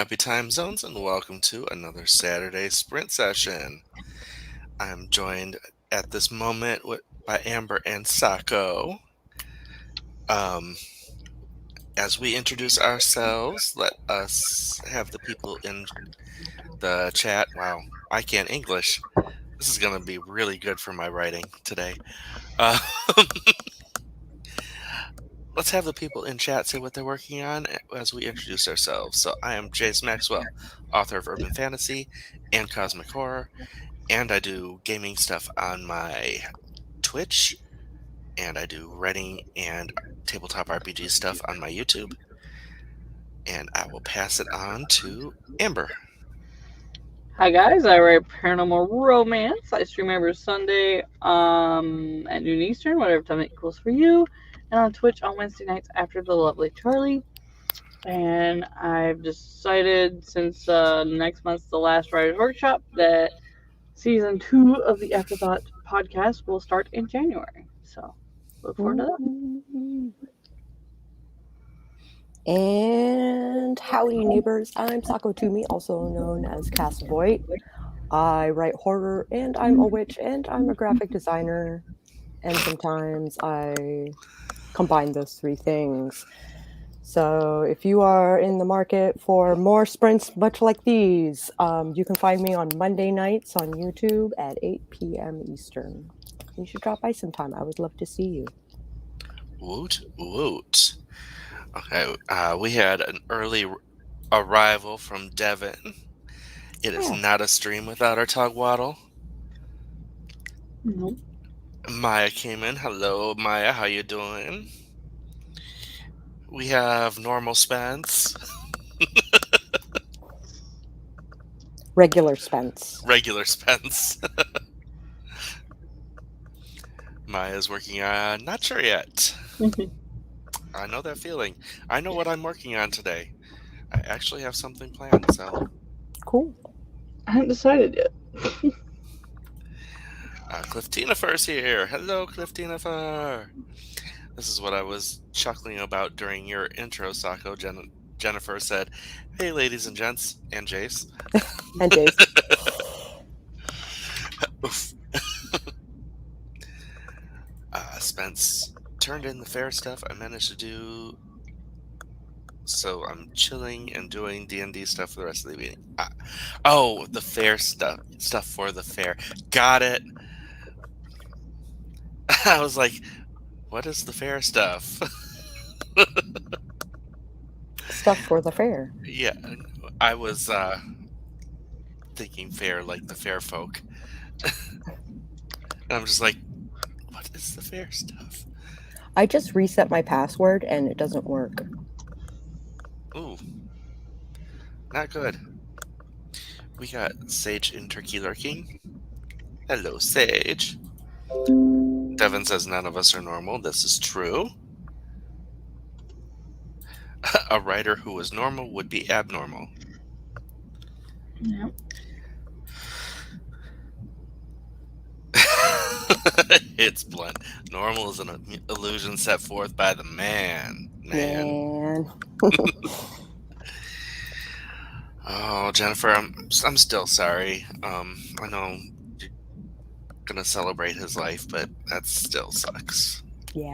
happy time zones, and welcome to another Saturday sprint session. I'm joined at this moment by Amber and Sako. Um, as we introduce ourselves, let us have the people in the chat. Wow, I can't English. This is going to be really good for my writing today. Uh, let's have the people in chat say what they're working on as we introduce ourselves. So, I am Jace Maxwell, author of urban fantasy and cosmic horror. And I do gaming stuff on my Twitch, and I do writing and tabletop RPG stuff on my YouTube. And I will pass it on to Amber. Hi guys, I write paranormal romance. I stream every Sunday at noon Eastern, whatever time it equals for you, and on Twitch on Wednesday nights after the lovely Charlie. And I've decided since next month's the last writer's workshop that season 2 of the Afterthought podcast will start in January. So look forward to that. And howdy, neighbors. I'm Sako Toomey, also known as Cass Voight. I write horror, and I'm a witch, and I'm a graphic designer. And sometimes I combine those three things. So if you are in the market for more sprints much like these, you can find me on Monday nights on YouTube at 8 p.m. Eastern. You should drop by sometime. I would love to see you. Woot, woot. Okay, we had an early arrival from Devin. It is not a stream without our Togwaddle. Nope. Maya came in. Hello, Maya. How you doing? We have normal Spence. Regular Spence. Regular Spence. Maya's working on not sure yet. I know that feeling. I know what I'm working on today. I actually have something planned, so. Cool. I haven't decided yet. Cliff Tinifer's here. Hello, Cliff Tinifer. This is what I was chuckling about during your intro, Sako. Jennifer said, "Hey, ladies and gents, and Jace." And Jace. Spence turned in the fair stuff I managed to do, so I'm chilling and doing D&D stuff for the rest of the meeting. The fair stuff for the fair. Got it. I was like, what is the fair stuff? Stuff for the fair. Yeah, I was thinking fair like the fair folk. And I'm just like, what is the fair stuff? I just reset my password and it doesn't work. Ooh. Not good. We got Sage in Turkey lurking. Hello, Sage. Devin says none of us are normal. This is true. A writer who was normal would be abnormal. Yep. It's blunt. Normal is an illusion set forth by the man. Oh, Jennifer, I'm still sorry. I know you're gonna celebrate his life, but that still sucks. Yeah.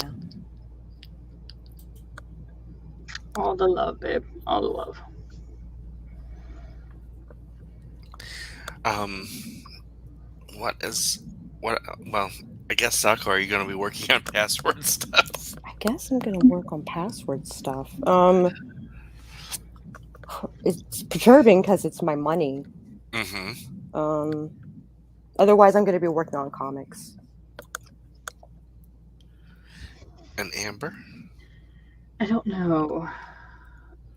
All the love, babe. All the love. Well, I guess, Sako, are you going to be working on password stuff? I guess I'm going to work on password stuff. It's perturbing because it's my money. Mm-hmm. Otherwise, I'm going to be working on comics. And Amber? I don't know.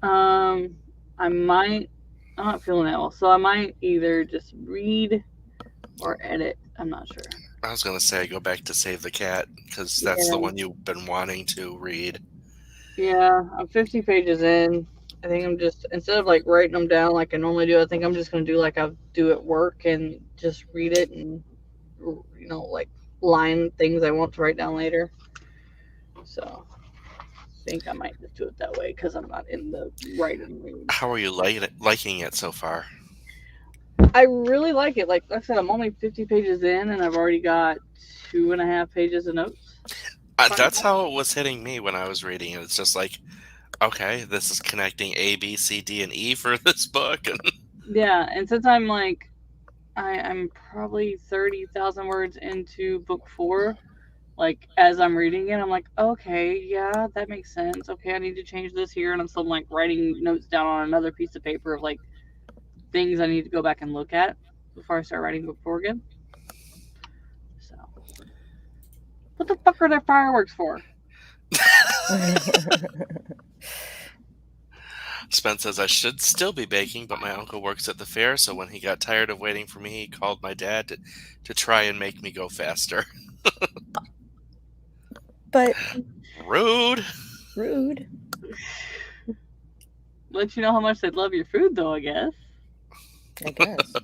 I'm not feeling that well, so I might either just read or edit. I'm not sure. I was going to say go back to Save the Cat, because that's the one you've been wanting to read. Yeah, I'm 50 pages in. I think I'm just, instead of like writing them down like I normally do, I think I'm just going to do like I do at work and just read it and, like line things I want to write down later. So. think I might just do it that way because I'm not in the writing mood. How are you liking it so far? I really like it. Like I said, I'm only 50 pages in, and I've already got 2.5 pages of notes. That's how it was hitting me when I was reading it. It's just like, okay, this is connecting A, B, C, D, and E for this book. And Yeah, and since I'm like, I'm probably 30,000 words into book 4. Like as I'm reading it, I'm like, okay, yeah, that makes sense. Okay, I need to change this here, and I'm still like writing notes down on another piece of paper of like things I need to go back and look at before I start writing book 4 again. So, what the fuck are there fireworks for? Spence says, I should still be baking, but my uncle works at the fair, so when he got tired of waiting for me, he called my dad to try and make me go faster. But Rude. Let you know how much they love your food, though, I guess. I guess.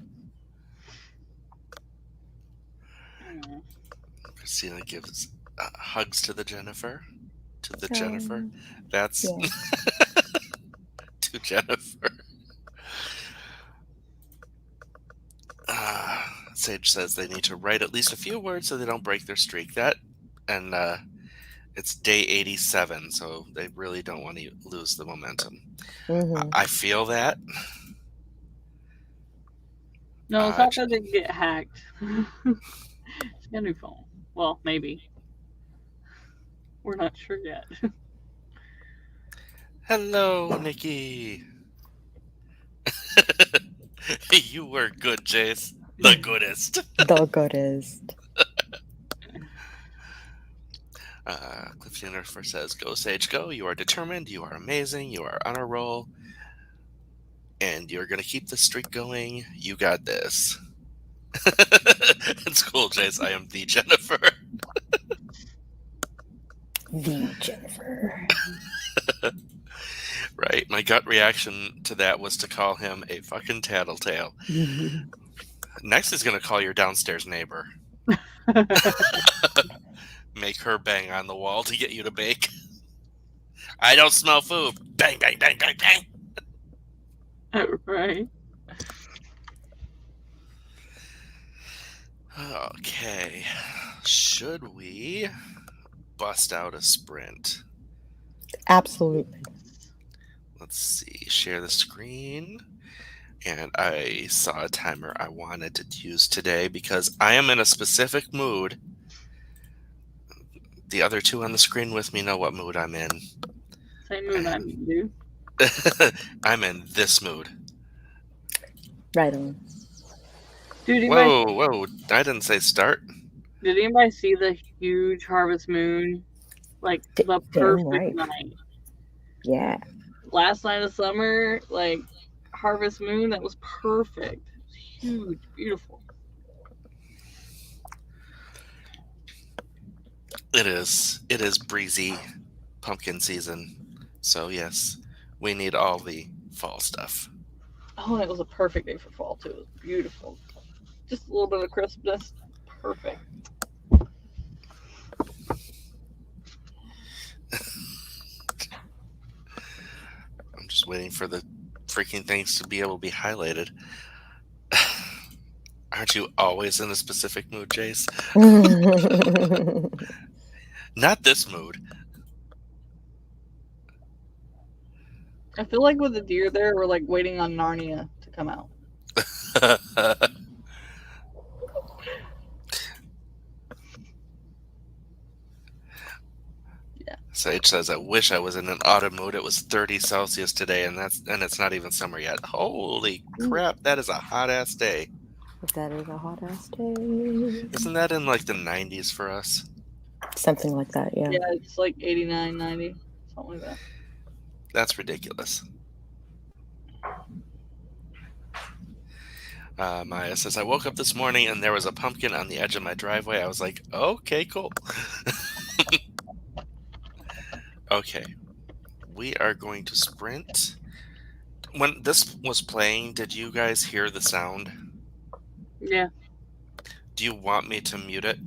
Christina gives hugs to the Jennifer. To the Oh, Jennifer. That's yeah. to Jennifer. Sage says they need to write at least a few words so they don't break their streak. And it's day 87, so they really don't want to lose the momentum. Mm-hmm. I feel that. No, it's not that they get hacked. It's got a new phone. Well, maybe. We're not sure yet. Hello, Nikki. You were good, Jace. The goodest. The goodest. Cliff Jennifer says, go, Sage, go. You are determined. You are amazing. You are on a roll. And you're going to keep the streak going. You got this. It's cool, Jace. I am the Jennifer. The Jennifer. Right. My gut reaction to that was to call him a fucking tattletale. Next is going to call your downstairs neighbor. Make her bang on the wall to get you to bake. I don't smell food. Bang, bang, bang, bang, bang. Right. Okay. Should we bust out a sprint? Absolutely. Let's see. Share the screen. And I saw a timer I wanted to use today because I am in a specific mood. The other two on the screen with me know what mood I'm in. Same mood I'm in, dude. I'm in this mood. Right on. Dude, Whoa. I didn't say start. Did anybody see the huge harvest moon? Like, the perfect night. Yeah. Last night of summer, like, harvest moon, that was perfect. It was huge, beautiful. It is breezy pumpkin season. So yes, we need all the fall stuff. Oh, and it was a perfect day for fall, too. It was beautiful. Just a little bit of crispness. Perfect. I'm just waiting for the freaking things to be able to be highlighted. Aren't you always in a specific mood, Jace? Not this mood. I feel like with the deer there, we're like waiting on Narnia to come out. Yeah. Sage says, I wish I was in an autumn mood. It was 30 Celsius today, and it's not even summer yet. Holy crap, that is a hot ass day. That is a hot ass day. Isn't that in like the 90s for us? Something like that, yeah. Yeah, it's like 89, 90, something like that. That's ridiculous. Maya says, I woke up this morning and there was a pumpkin on the edge of my driveway. I was like, okay, cool. Okay. We are going to sprint. When this was playing, did you guys hear the sound? Yeah. Do you want me to mute it?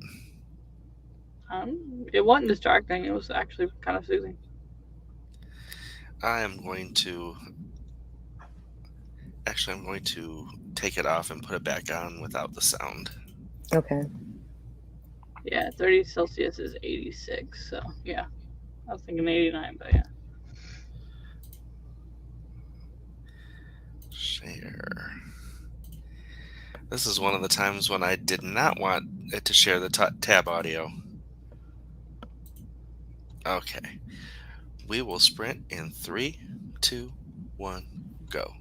It wasn't distracting. It was actually kind of soothing. I am going to actually I'm going to take it off and put it back on without the sound. Okay. Yeah, 30 Celsius is 86. So yeah, I was thinking 89, but yeah. Share. This is one of the times when I did not want it to share the tab audio. Okay. We will sprint in 3, 2, 1, go.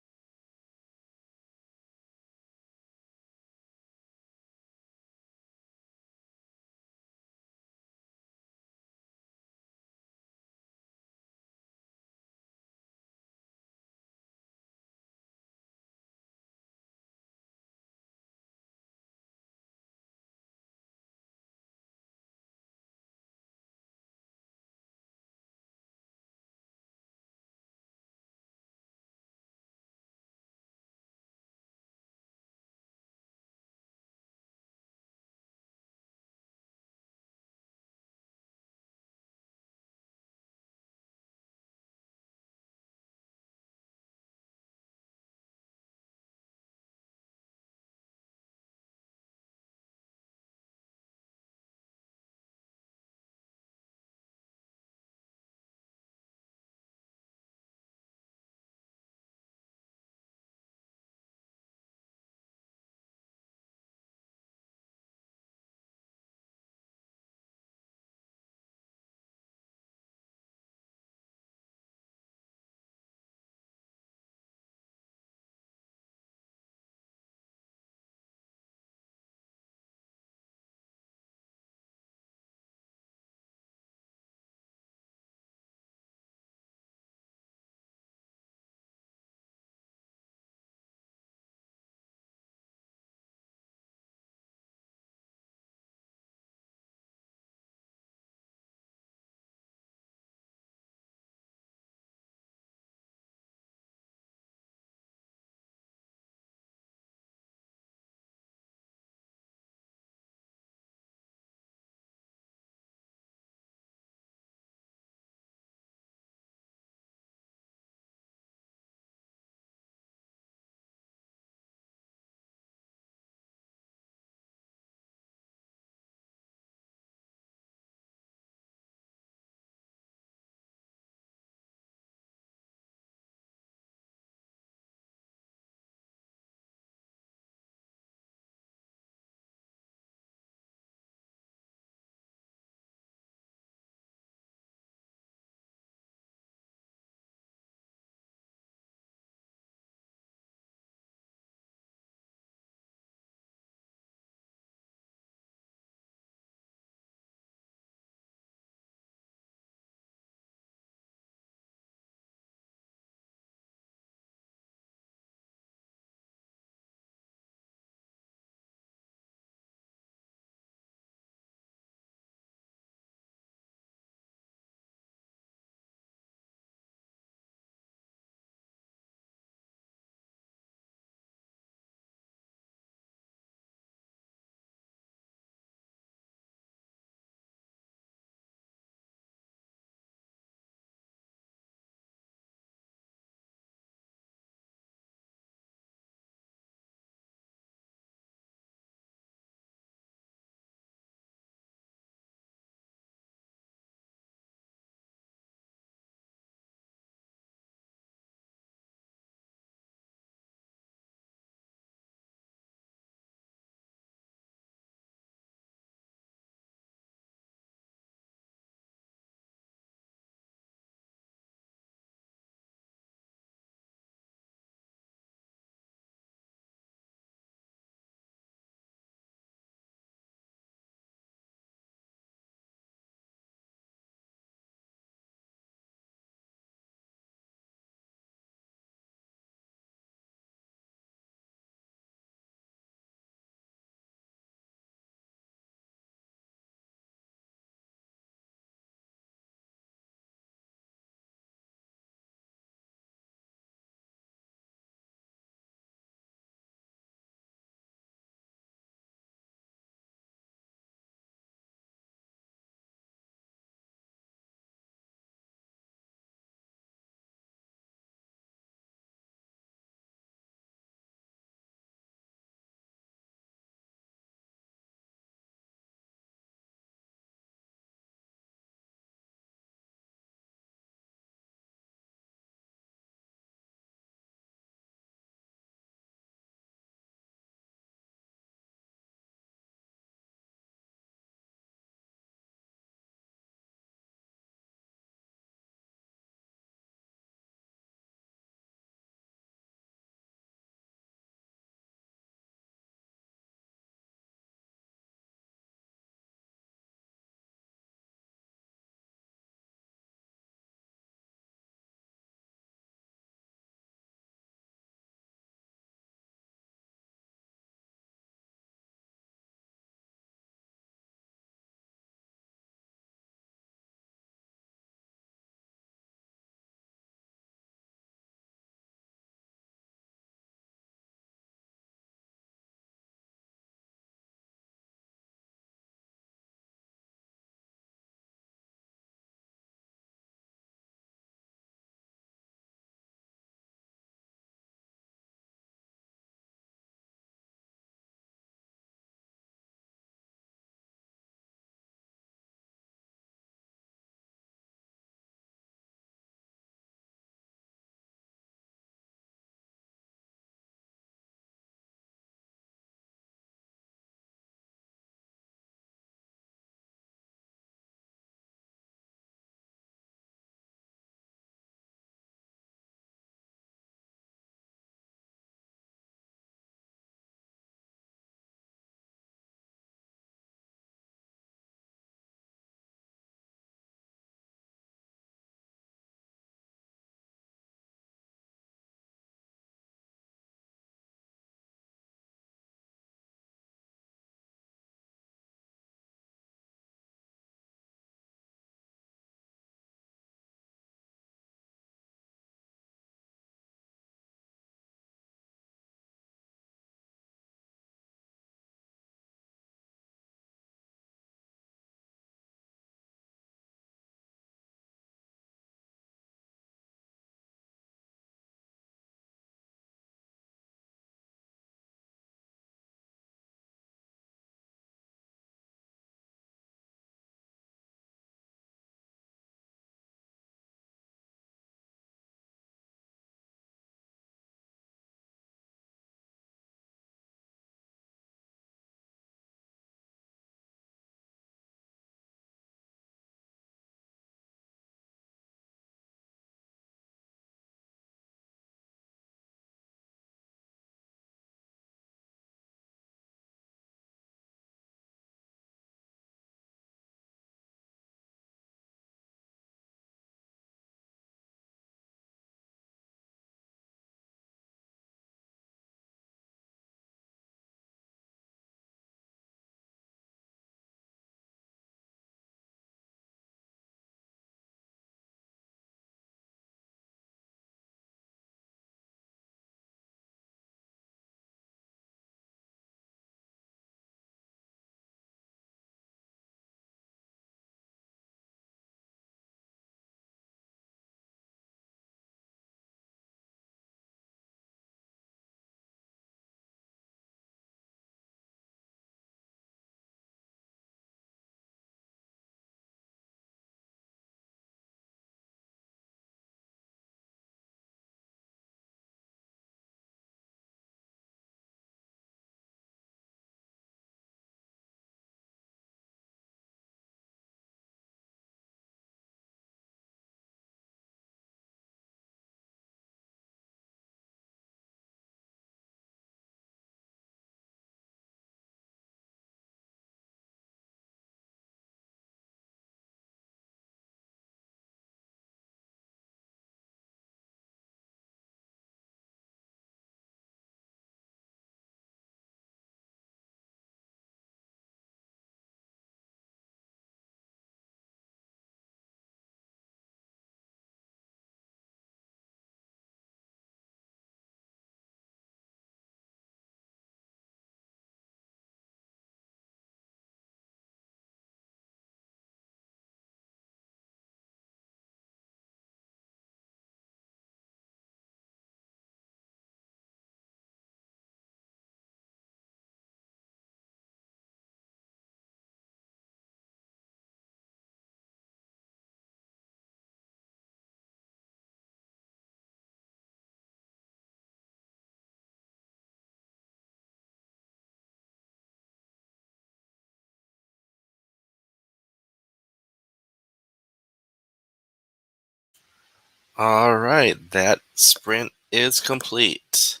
All right, that sprint is complete.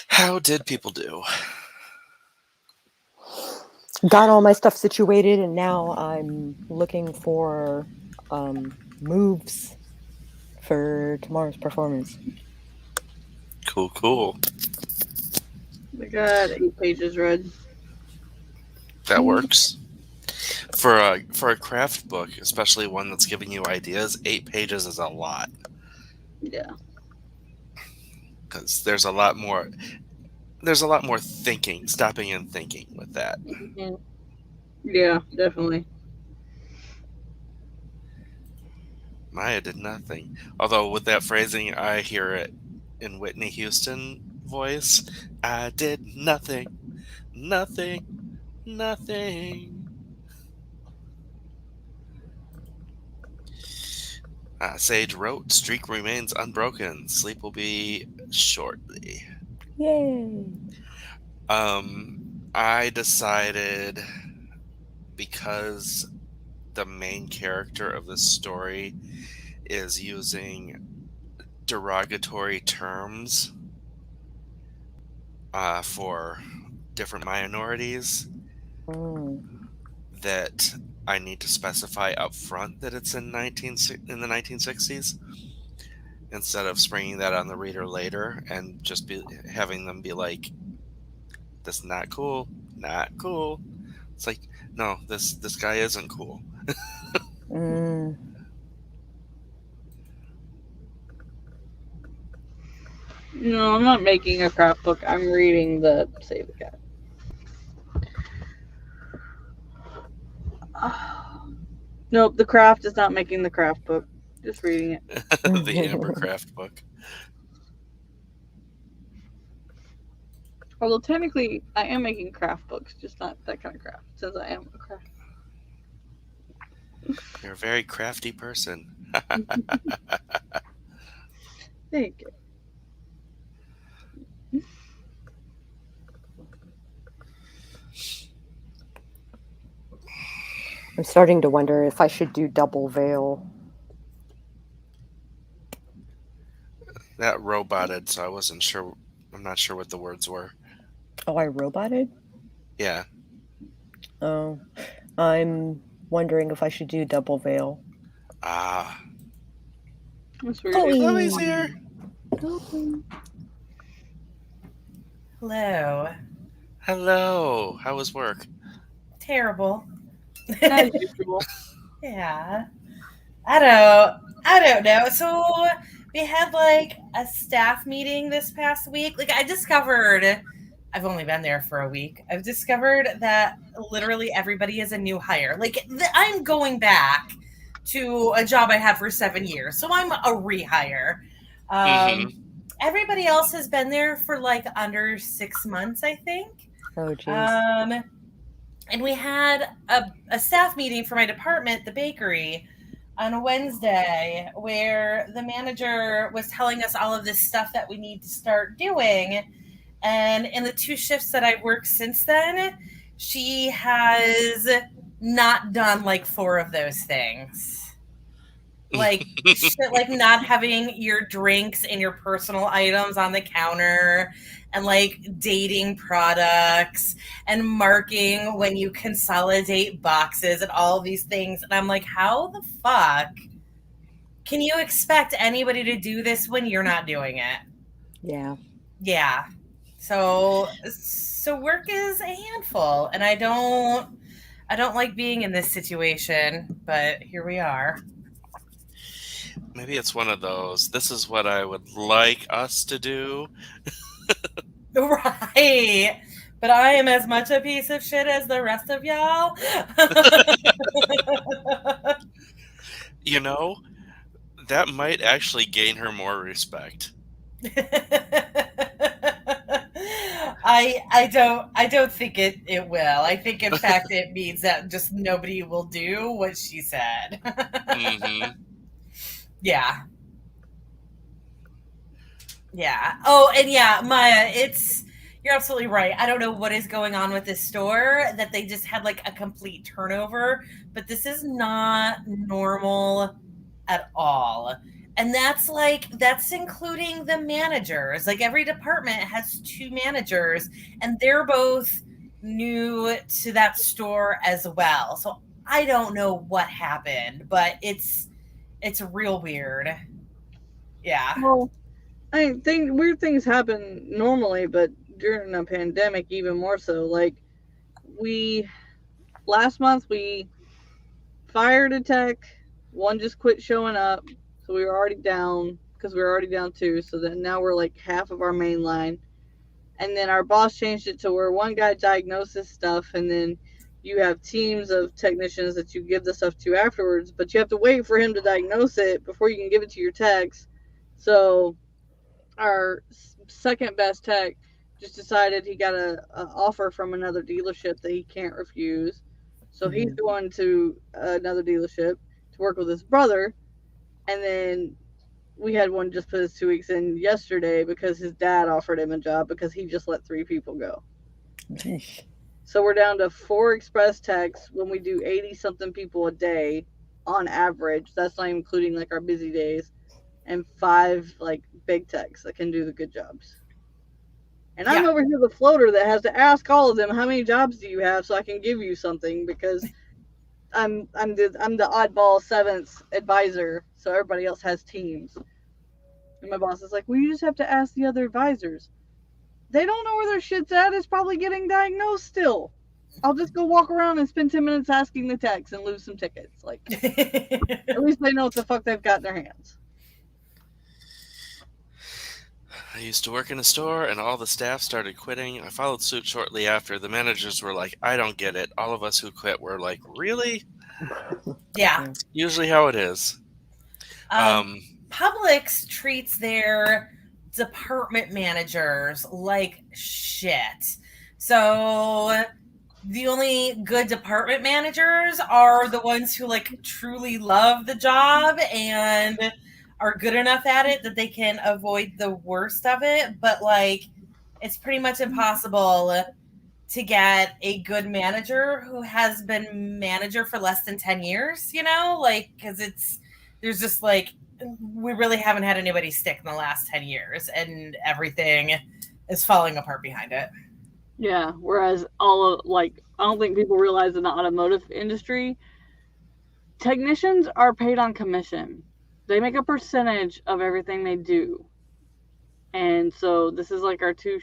How did people do? Got all my stuff situated, and now I'm looking for moves for tomorrow's performance. Cool, cool. I got 8 pages read. That works. For a craft book, especially one that's giving you ideas, 8 pages is a lot Yeah. because there's a lot more. There's a lot more thinking, stopping and thinking with that. Mhm. Yeah, definitely. Maya did nothing. Although with that phrasing, I hear it in Whitney Houston voice. I did nothing, nothing, nothing. Sage wrote, "Streak remains unbroken. Sleep will be shortly." Yay! I decided because the main character of this story is using derogatory terms for different minorities Mm. that I need to specify up front that it's in the 1960s instead of springing that on the reader later and just having them be like, "That's not cool, not cool." It's like, no, this guy isn't cool. Mm. No, I'm not making a craft book. I'm reading the Save the Cat. Nope, the craft is not making the craft book. Just reading it. The Amber Craft book. Although technically, I am making craft books, just not that kind of craft, since I am a craft. You're a very crafty person. Thank you. I'm starting to wonder if I should do double veil. That roboted, so I wasn't sure. I'm not sure what the words were. Oh, I roboted? Yeah. Oh. I'm wondering if I should do double veil. Ah. That's weird. Chloe's here. Hello. Hello. How was work? Terrible. As usual. Yeah. I don't know. So we had like a staff meeting this past week. Like I've only been there for a week. I've discovered that literally everybody is a new hire. Like I'm going back to a job I had for 7 years. So I'm a rehire. Mm-hmm. Everybody else has been there for like under 6 months, I think. Oh, jeez. And we had a staff meeting for my department, the bakery, on a Wednesday where the manager was telling us all of this stuff that we need to start doing. And in the 2 shifts that I've worked since then, she has not done like 4 of those things. Like shit, like not having your drinks and your personal items on the counter, and like dating products and marking when you consolidate boxes and all of these things. And I'm like, how the fuck can you expect anybody to do this when you're not doing it? Yeah. Yeah. So work is a handful, and I don't like being in this situation, but here we are. Maybe it's one of those. This is what I would like us to do. Right. But I am as much a piece of shit as the rest of y'all. You know, that might actually gain her more respect. I don't think it will. I think in fact it means that just nobody will do what she said. Mm-hmm. Yeah. Yeah. Oh, and yeah, Maya, you're absolutely right. I don't know what is going on with this store that they just had like a complete turnover, but this is not normal at all. And that's including the managers. Like every department has 2 managers, and they're both new to that store as well. So I don't know what happened, but it's real weird. Yeah. Well, I think weird things happen normally, but during a pandemic, even more so. Like, last month, we fired a tech. One just quit showing up. So we were already down because we were already down 2. So then now we're like half of our main line. And then our boss changed it to where one guy diagnoses stuff, and then you have teams of technicians that you give the stuff to afterwards, but you have to wait for him to diagnose it before you can give it to your techs. So our second best tech just decided he got a offer from another dealership that he can't refuse. So he's going to another dealership to work with his brother. And then we had one just put his 2 weeks in yesterday because his dad offered him a job because he just let 3 people go. So we're down to 4 express techs when we do 80 something people a day on average. That's not including like our busy days, and 5 like big techs that can do the good jobs. And I'm over here the floater that has to ask all of them, how many jobs do you have so I can give you something, because I'm the oddball 7th advisor, so everybody else has teams. And my boss is like, well, you just have to ask the other advisors. They don't know where their shit's at. It's probably getting diagnosed still. I'll just go walk around and spend 10 minutes asking the techs and lose some tickets. Like, at least they know what the fuck they've got in their hands. I used to work in a store, and all the staff started quitting. I followed suit shortly after. The managers were like, I don't get it. All of us who quit were like, really? Yeah. Usually how it is. Publix treats their department managers like shit. So the only good department managers are the ones who like truly love the job and are good enough at it that they can avoid the worst of it. But like, it's pretty much impossible to get a good manager who has been manager for less than 10 years, you know, like, because there's just like, we really haven't had anybody stick in the last 10 years, and everything is falling apart behind it. Yeah, whereas I don't think people realize in the automotive industry, technicians are paid on commission. They make a percentage of everything they do. And so this is like our 2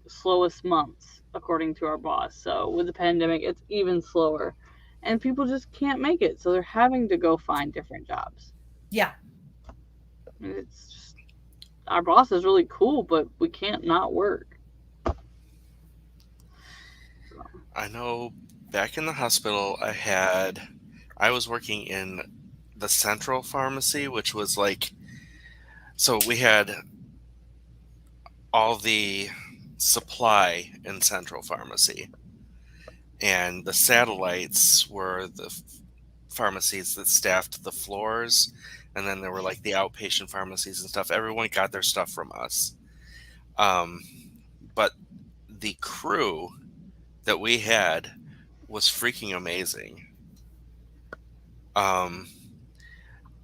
slowest months, according to our boss. So with the pandemic, it's even slower. And people just can't make it, so they're having to go find different jobs. Yeah. It's just, our boss is really cool, but we can't not work. I know back in the hospital, I was working in the central pharmacy, which was like, so we had all the supply in central pharmacy, and the satellites were the pharmacies that staffed the floors, and then there were like the outpatient pharmacies and stuff. Everyone got their stuff from us. But the crew that we had was freaking amazing.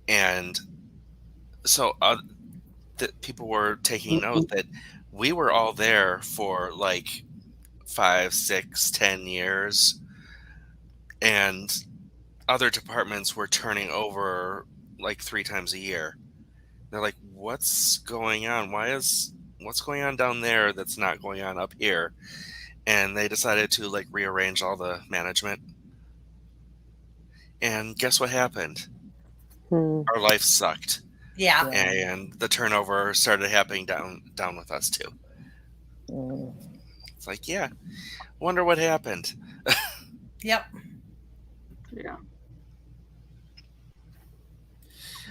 And so people were taking note that we were all there for like 5, 6, 10 years, and other departments were turning over like 3 times a year. They're like, what's going on? What's going on down there that's not going on up here? And they decided to like rearrange all the management. And guess what happened? Our life sucked. Yeah. And the turnover started happening down with us too. It's like, yeah, wonder what happened. Yep. Yeah.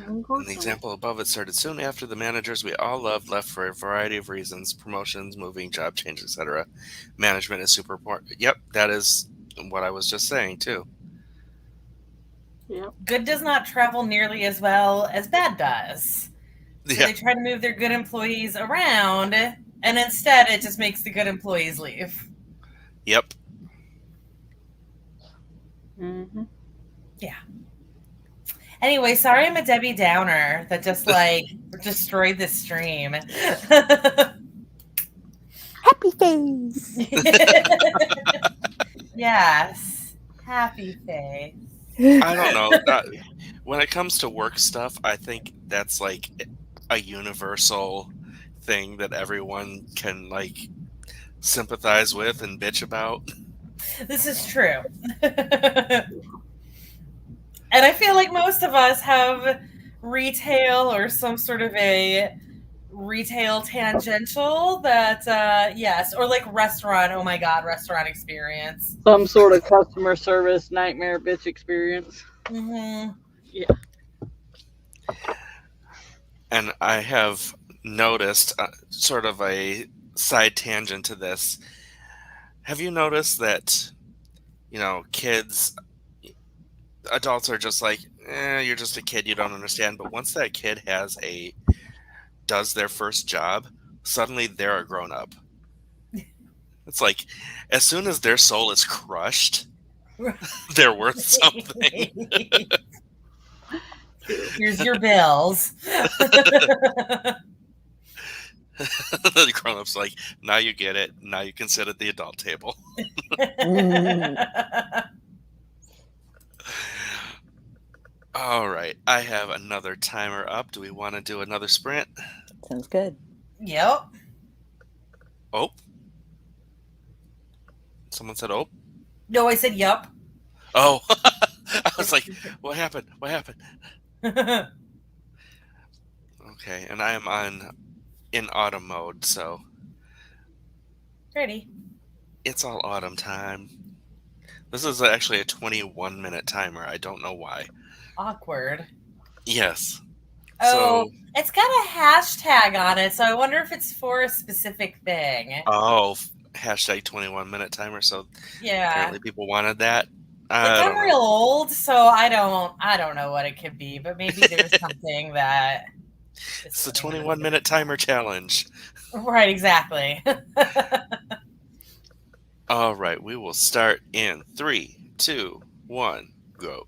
And the example above it started soon after the managers we all loved left for a variety of reasons: promotions, moving, job change, etc. Management is super important. Yep, that is what I was just saying too. Yep. Good does not travel nearly as well as bad does. So Yeah. they try to move their good employees around, and instead it just makes the good employees leave. Yep. Mm-hmm. Yeah. Anyway, sorry I'm a Debbie Downer that just like destroyed the stream. Happy face. Yes. Happy face. I don't know. When it comes to work stuff, I think that's like a universal thing that everyone can like sympathize with and bitch about. This is true. And I feel like most of us have retail or some sort of a retail tangential that, yes, or like restaurant. Oh my God, restaurant experience. Some sort of customer service nightmare bitch experience. Mm-hmm. Yeah. And I have noticed sort of a side tangent to this. Have you noticed that, kids, adults are just like, you're just a kid, you don't understand. But once that kid does their first job, suddenly they're a grown up. It's like, as soon as their soul is crushed, they're worth something. Here's your bills. The grown up's like, now you get it. Now you can sit at the adult table. All right. I have another timer up. Do we want to do another sprint? Sounds good. Yep. Oh. Someone said, oh. No, I said yep. Oh. I was like, what happened? What happened? Okay. And I am in autumn mode, so Ready. it's all autumn time. This is actually a 21-minute timer. I don't know why. Awkward. Yes. Oh, So, it's got a hashtag on it, so I wonder if it's for a specific thing. hashtag 21-minute timer. So Yeah. apparently people wanted that. Like I I'm don't real know. old, so I don't know what it could be, but maybe there's something that It's the 21-minute timer challenge. Right, exactly. All right, we will start in 3, 2, 1, go.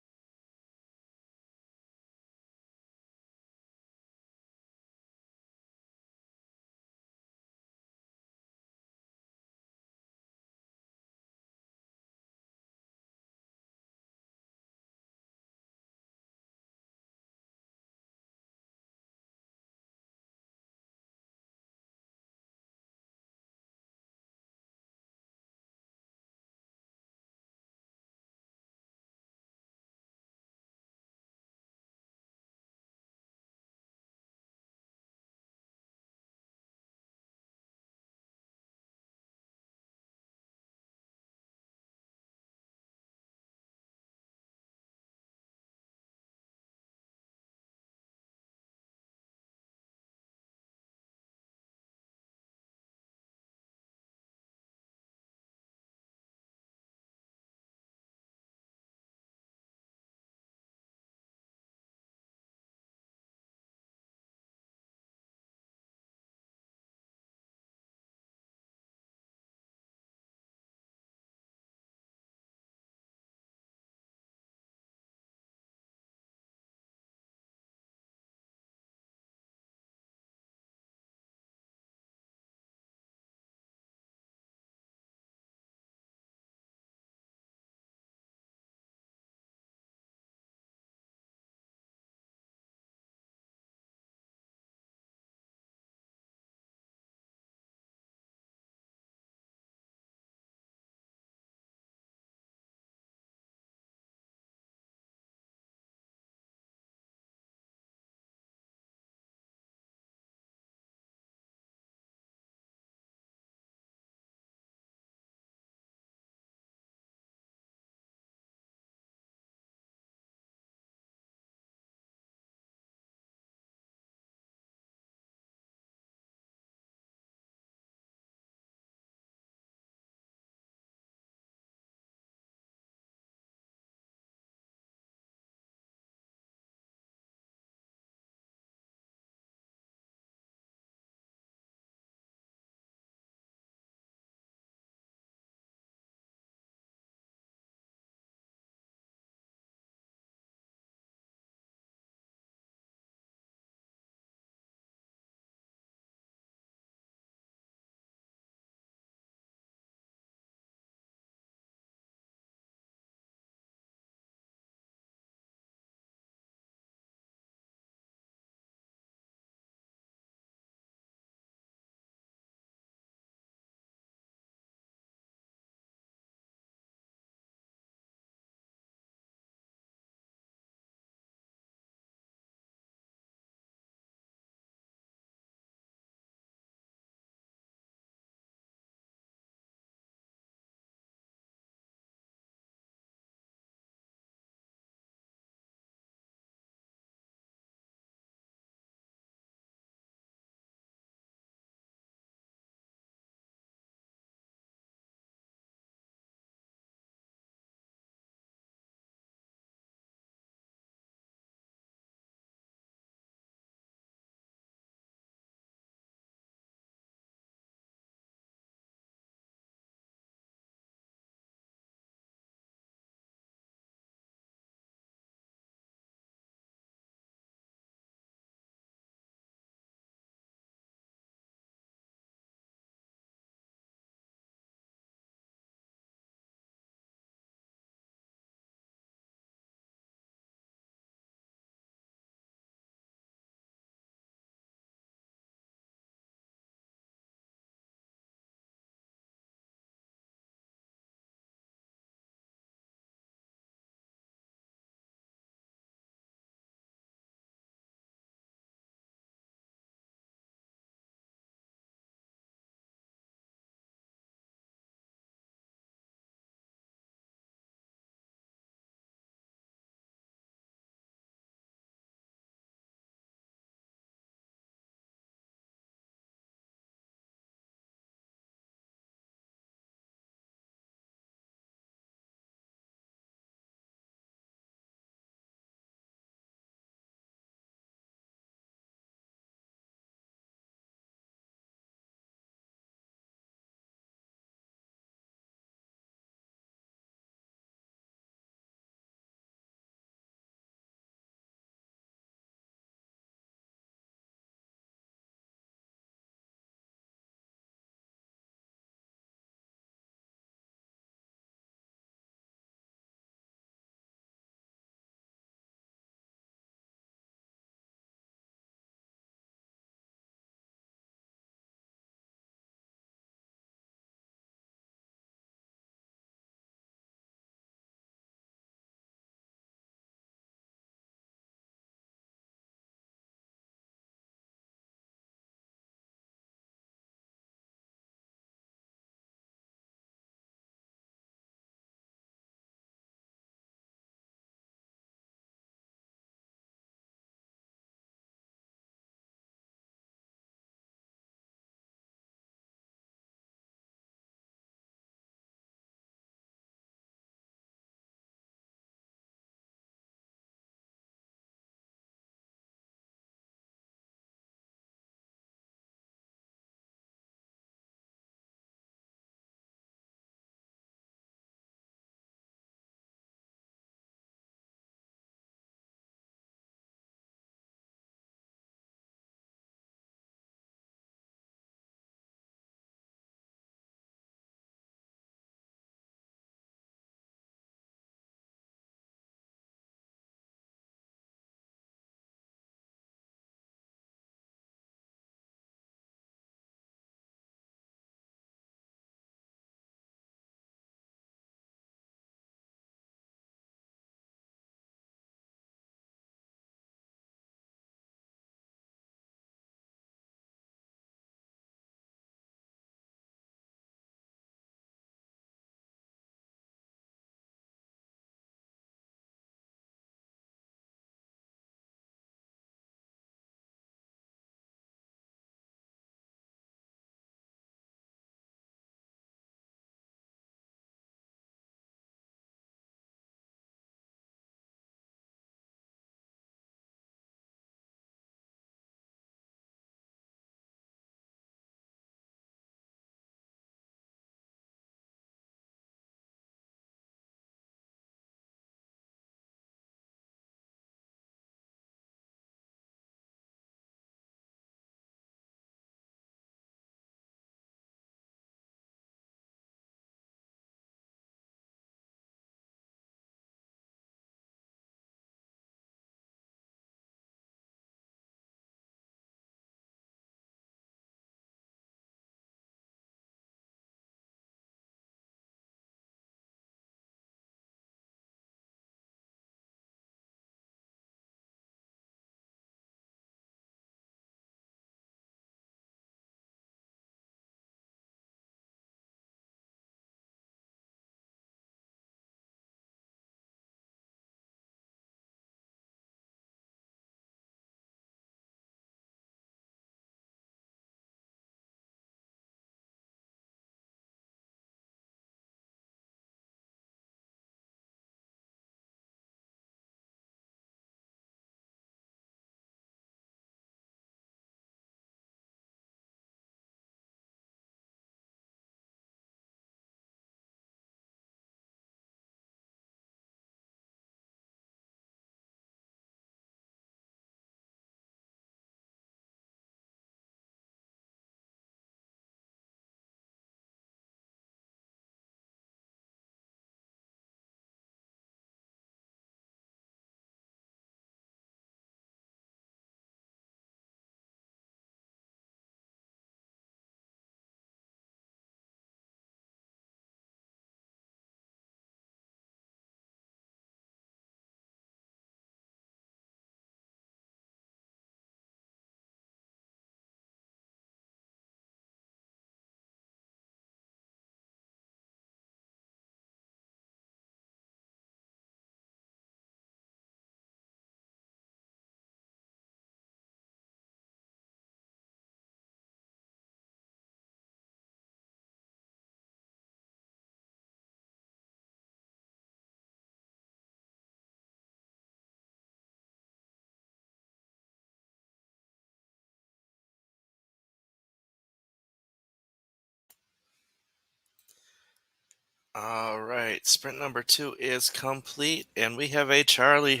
All right, sprint number 2 is complete, and we have a Charlie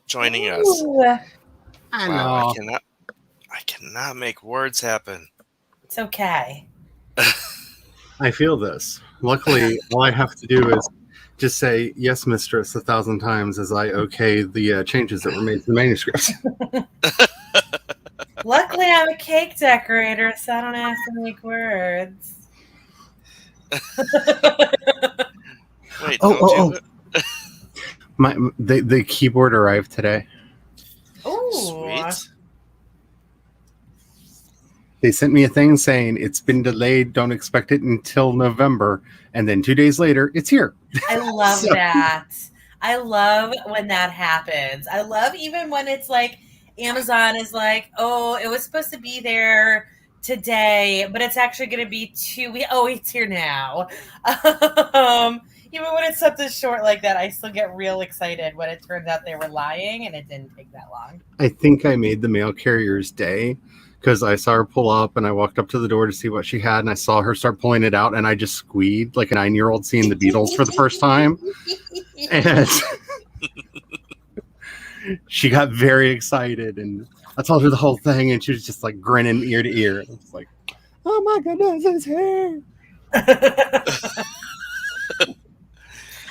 joining us. Ooh, I Wow, know. I cannot make words happen. it's okay. I feel this. Luckily, all I have to do is just say "yes, mistress" 1,000 times as I okay the changes that were made to the manuscript. Luckily, I'm a cake decorator, so I don't have to make words. Wait, Oh. The keyboard arrived today. Ooh. Sweet. They sent me a thing saying it's been delayed. Don't expect it until November. And then 2 days later, it's here. I love that. I love when that happens. I love even when it's like Amazon is like, oh, it was supposed to be there today, but it's actually going to be 2 weeks. Oh, it's here now. Even when it's something short like that, I still get real excited when it turns out they were lying and it didn't take that long. I think I made the mail carrier's day because I saw her pull up and I walked up to the door to see what she had and I saw her start pulling it out and I just squeed like a 9-year-old seeing the Beatles for the first time. And she got very excited and I told her the whole thing and she was just like grinning ear to ear. And I was like, oh my goodness, it's here.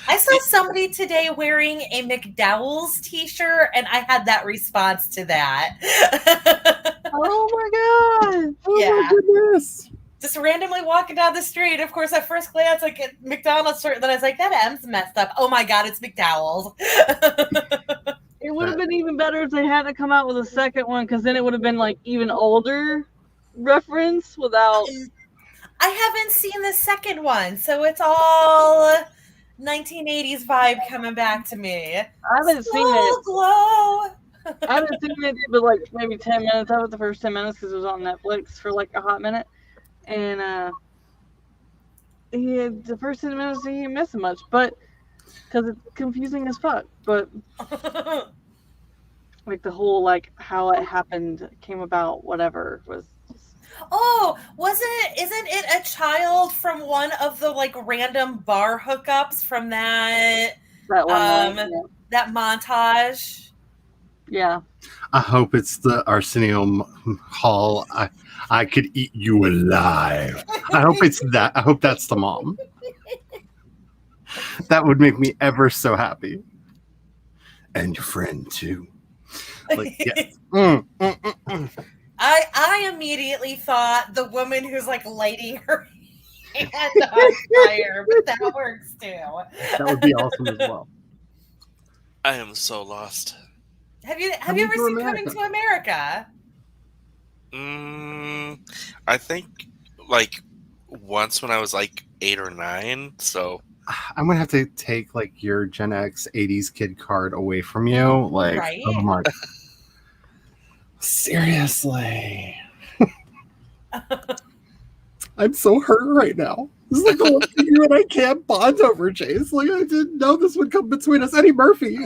I saw somebody today wearing a McDowell's t-shirt and I had that response to that. Oh my god! Oh Yeah. my goodness. Just randomly walking down the street. Of course, at first glance, like at McDonald's shirt, then I was like, that M's messed up. Oh my god, it's McDowell's. It would have been even better if they hadn't come out with a second one, because then it would have been like even older reference without. I haven't seen the second one, so it's all 1980s vibe coming back to me. I haven't seen it. Glow. I haven't seen it, but like maybe 10 minutes. That was the first 10 minutes because it was on Netflix for like a hot minute. And the first 10 minutes he didn't miss much, but because it's confusing as fuck. But like the whole like how it happened, came about, whatever was. Oh, isn't it a child from one of the like random bar hookups from that That one. that montage? Yeah. I hope it's the Arsenio Hall. I could eat you alive. I hope it's that. I hope that's the mom. That would make me ever so happy. And your friend too. Like, yeah. I immediately thought the woman who's like lighting her hand on fire, but that works too. That would be awesome as well. I am so lost. Have you ever seen Coming to America? I think like once when I was like 8 or 9. So I'm gonna have to take like your Gen X 80s kid card away from you. Like, right? Oh my. Seriously. I'm so hurt right now. This is like the one thing you and I can't bond over, Jace. Like I didn't know this would come between us. Eddie Murphy.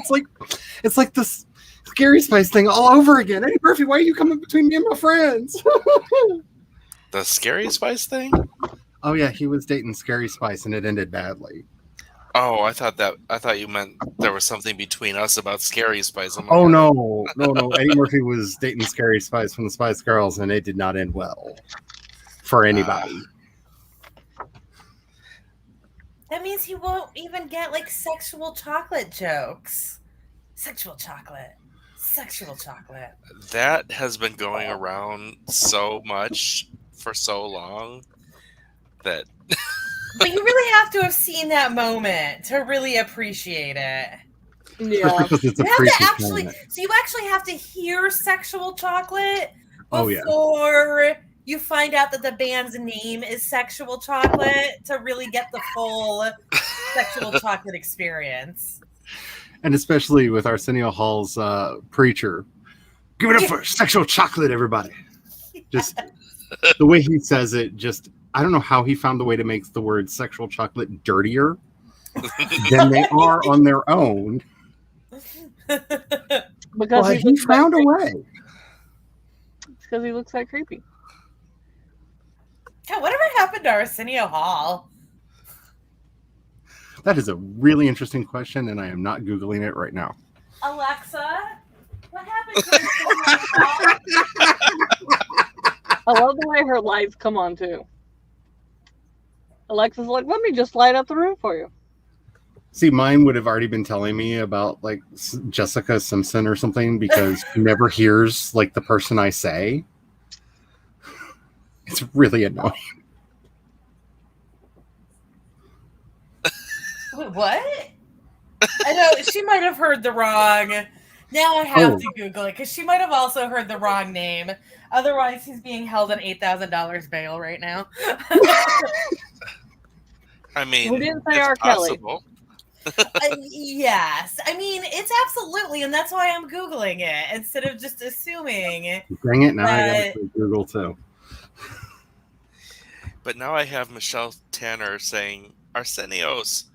It's like this Scary Spice thing all over again. Eddie Murphy, why are you coming between me and my friends? the Scary Spice thing? Oh yeah, he was dating Scary Spice and it ended badly. Oh, I thought you meant there was something between us about Scary Spice. Oh no. Eddie Murphy was dating Scary Spice from the Spice Girls and it did not end well for anybody. That means he won't even get like sexual chocolate jokes. Sexual chocolate. That has been going around so much for so long that. But you really have to have seen that moment to really appreciate it. Yeah. Because it's a You have to freaky actually, moment. so you actually have to hear sexual chocolate Oh, yeah. before you find out that the band's name is Sexual Chocolate to really get the full sexual chocolate experience. And especially with Arsenio Hall's preacher. Give it up for Sexual Chocolate, everybody. Just the way he says it, I don't know how he found the way to make the word sexual chocolate dirtier than they are on their own. Because he found a way. It's because he looks like creepy. God, whatever happened to Arsenio Hall? That is a really interesting question, and I am not Googling it right now. Alexa, what happened to Arsenio Hall? I love the way her lights come on too. Alexa's like, let me just light up the room for you. See, mine would have already been telling me about like Jessica Simpson or something because she never hears like the person I say. It's really annoying. Wait, what? I know she might have heard the wrong. Now I have to Google it because she might have also heard the wrong name. Otherwise, he's being held on $8,000 bail right now. I mean, We didn't say it's R. Kelly. possible. Yes, I mean it's absolutely, and that's why I'm Googling it instead of just assuming. Dang it! Now I gotta Google too. But now I have Michelle Tanner saying Arsenios.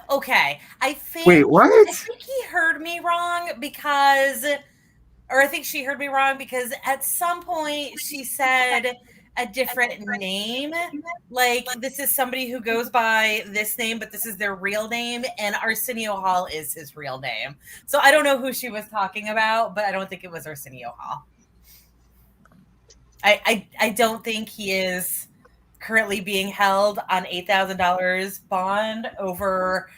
Okay, I think. Wait, what? I think he heard me wrong because, or I think she heard me wrong because at some point she said a different name. Like, this is somebody who goes by this name, but this is their real name, and Arsenio Hall is his real name. So I don't know who she was talking about, but I don't think it was Arsenio Hall. I don't think he is currently being held on $8,000 bond over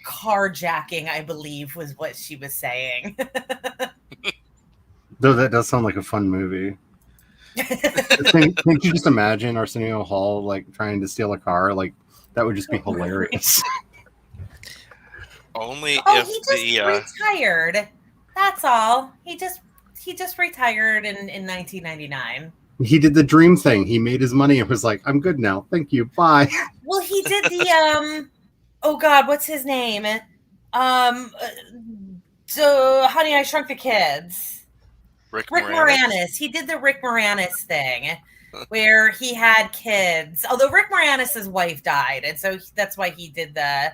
carjacking, I believe was what she was saying. Though that does sound like a fun movie. Can't you just imagine Arsenio Hall like trying to steal a car? Like that would just be hilarious. Only if he just retired. That's all. He just retired in 1999. He did the dream thing. He made his money and was like, "I'm good now. Thank you. Bye." Well, he did the oh God, what's his name? So Honey, I Shrunk the Kids. Rick Moranis. He did the Rick Moranis thing where he had kids. Although Rick Moranis' wife died, and so that's why he did the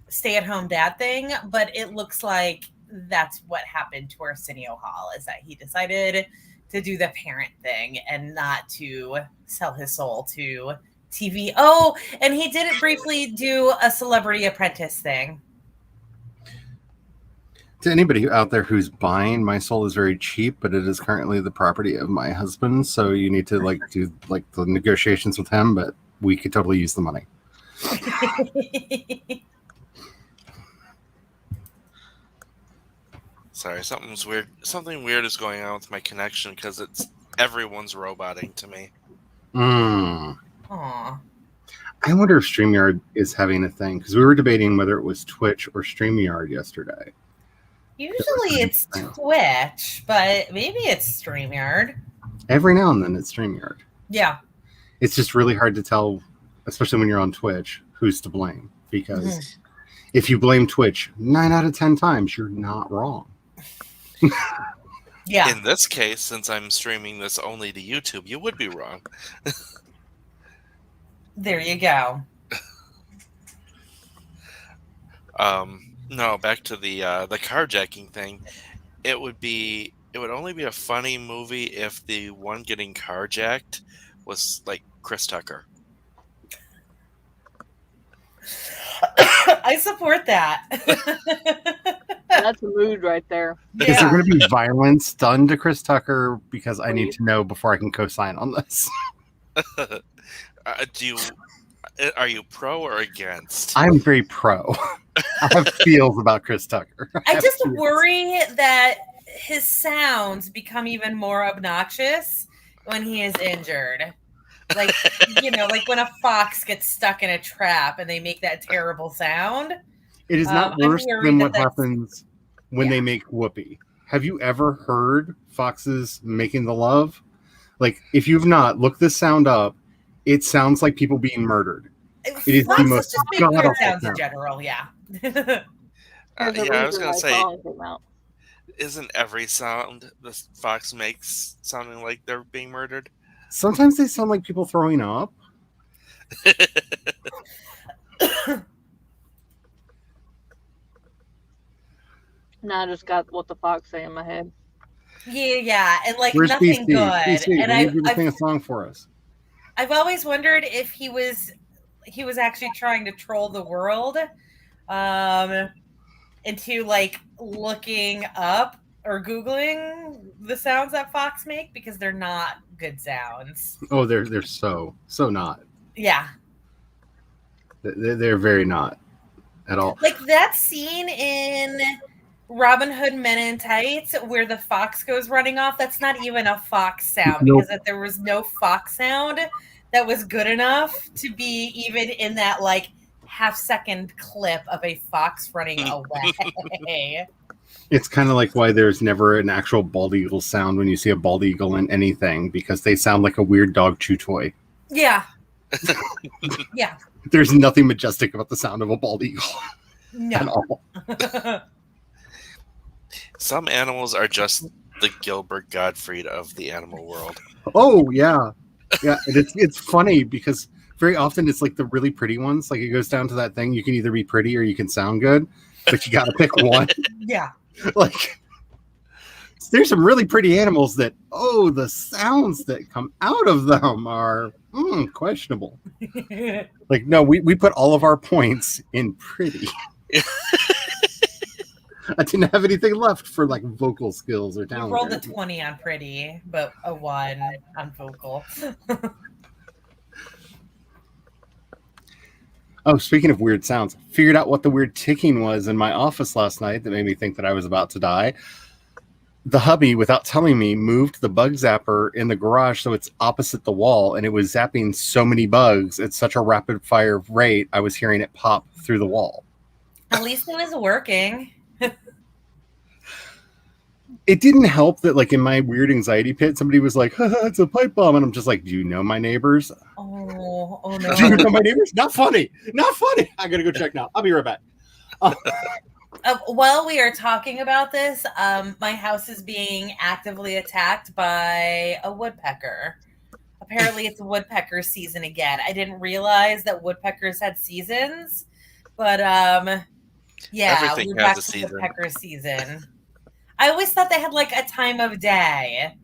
stay-at-home dad thing. But it looks like that's what happened to Arsenio Hall, is that he decided to do the parent thing and not to sell his soul to TV. Oh, and he did briefly do a Celebrity Apprentice thing. To anybody out there who's buying, my soul is very cheap, but it is currently the property of my husband. So you need to like do like the negotiations with him, but we could totally use the money. Sorry, something weird is going on with my connection because everyone's roboting to me. Aww. I wonder if StreamYard is having a thing because we were debating whether it was Twitch or StreamYard yesterday. Usually it's Twitch, but maybe it's StreamYard. Every now and then it's StreamYard. Yeah. It's just really hard to tell, especially when you're on Twitch, who's to blame. Because if you blame Twitch 9 out of 10 times, you're not wrong. Yeah. In this case, since I'm streaming this only to YouTube, you would be wrong. There you go. No, back to the carjacking thing. It would only be a funny movie if the one getting carjacked was like Chris Tucker. I support that. That's a mood right there. Yeah. Is there going to be violence done to Chris Tucker? Because I need to know before I can co-sign on this. Are you pro or against? I'm very pro. I have feels about Chris Tucker. I just worry that his sounds become even more obnoxious when he is injured. Like, like when a fox gets stuck in a trap and they make that terrible sound. It is not worse than what happens when they make whoopee. Have you ever heard foxes making the love? Like, if you've not, look this sound up. It sounds like people being murdered. It is the most god-awful sounds in general, yeah. I was going to say, isn't every sound the fox makes sounding like they're being murdered? Sometimes they sound like people throwing up. Now I just got what the fox say in my head. Yeah, and like Where's nothing BC? good. BC, And we need you to sing a song for us. I've always wondered if he was actually trying to troll the world into like looking up or Googling the sounds that Fox make, because they're not good sounds. Oh, they're so not. Yeah. They're very not at all. Like that scene in Robin Hood Men in Tights where the fox goes running off, that's not even a fox sound, Nope. because if there was no fox sound that was good enough to be even in that like half-second clip of a fox running away. It's kind of like why there's never an actual bald eagle sound when you see a bald eagle in anything, because they sound like a weird dog chew toy. Yeah. Yeah. There's nothing majestic about the sound of a bald eagle at No. all. Some animals are just the Gilbert Gottfried of the animal world. Oh yeah, yeah. And it's funny because very often it's like the really pretty ones. Like it goes down to that thing: you can either be pretty or you can sound good, but you got to pick one. Yeah. Like there's some really pretty animals that the sounds that come out of them are questionable. Like no, we put all of our points in pretty. I didn't have anything left for like vocal skills or You talent. rolled a 20 on pretty, but a 1 on vocal. Oh, speaking of weird sounds, figured out what the weird ticking was in my office last night that made me think that I was about to die. The hubby, without telling me, moved the bug zapper in the garage so it's opposite the wall, and it was zapping so many bugs at such a rapid fire rate, I was hearing it pop through the wall. At least it was working. It didn't help that, like, in my weird anxiety pit, somebody was like, it's a pipe bomb. And I'm just like, do you know my neighbors? Oh no. Do you know my neighbors? Not funny. Not funny. I got to go check now. I'll be right back. While we are talking about this, my house is being actively attacked by a woodpecker. Apparently, it's woodpecker season again. I didn't realize that woodpeckers had seasons, but yeah, Everything we're has back a to season. woodpecker season. I always thought they had like a time of day.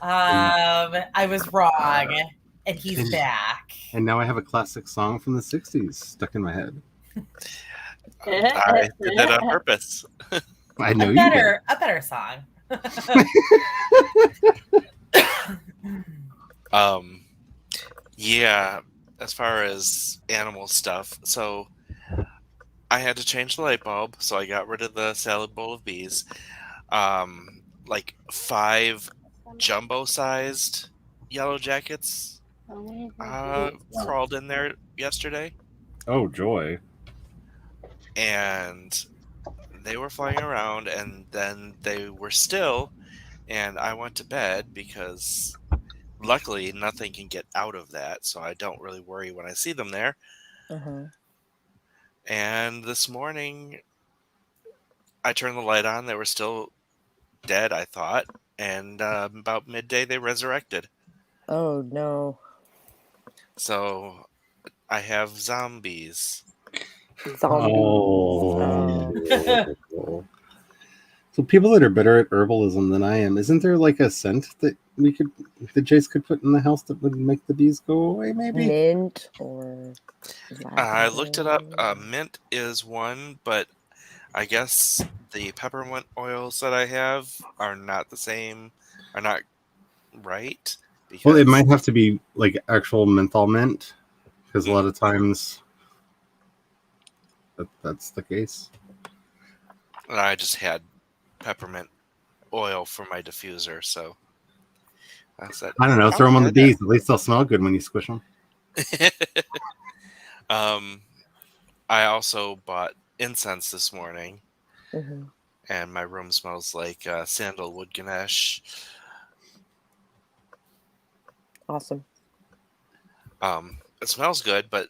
I was wrong, and he's back. And now I have a classic song from the 60s stuck in my head. I did that on purpose. I know you did. A better song. Yeah, as far as animal stuff, so I had to change the light bulb, so I got rid of the salad bowl of bees. Like 5 jumbo-sized yellow jackets crawled in there yesterday, Oh, joy. and they were flying around, and then they were still, and I went to bed because luckily nothing can get out of that, so I don't really worry when I see them there. Uh-huh. And this morning I turned the light on. They were still dead, I thought, and about midday they resurrected. Oh no. So I have zombies. Zombies. Oh. So people that are better at herbalism than I am, isn't there like a scent that Jace could put in the house that would make the bees go away, maybe? Mint or I looked it up. lavender? Mint is one, but I guess the peppermint oils that I have are not the same, are not right. Well, it because- might have to be like actual menthol mint, because a lot of times that's the case. And I just had peppermint oil for my diffuser, so I said, I don't know. Throw them on the bees. At least they'll smell good when you squish them. I also bought incense this morning, Mhm. and my room smells like sandalwood Ganesh. Awesome. It smells good, but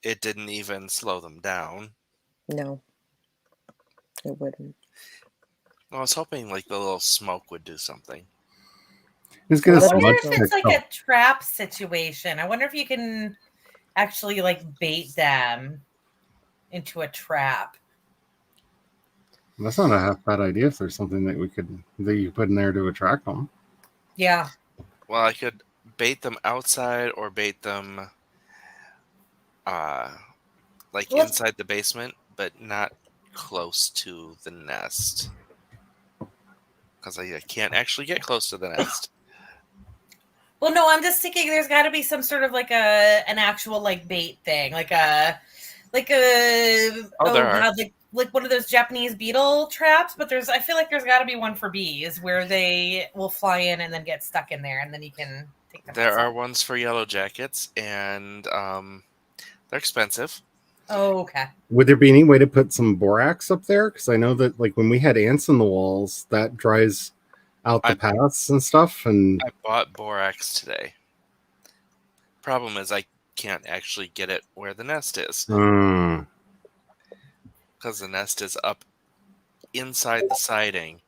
it didn't even slow them down. No, it wouldn't. I was hoping like the little smoke would do something. Who's gonna Well, I wonder smudge if it's check like stuff? a trap situation. I wonder if you can actually like bait them into a trap. That's not a half bad idea if there's something that you put in there to attract them. Yeah. Well, I could bait them outside or bait them like Well- inside the basement, but not close to the nest. Because I can't actually get close to the nest. Well, no, I'm just thinking there's got to be some sort of like an actual like bait thing, like a there are. God, like one of those Japanese beetle traps. But I feel like there's got to be one for bees where they will fly in and then get stuck in there, and then you can take them. There outside. are ones for yellow jackets, and they're expensive. Oh, okay. Would there be any way to put some borax up there? Because I know that like when we had ants in the walls, that dries out the paths and stuff. And I bought borax today. Problem is, I can't actually get it where the nest is. Because the nest is up inside the siding,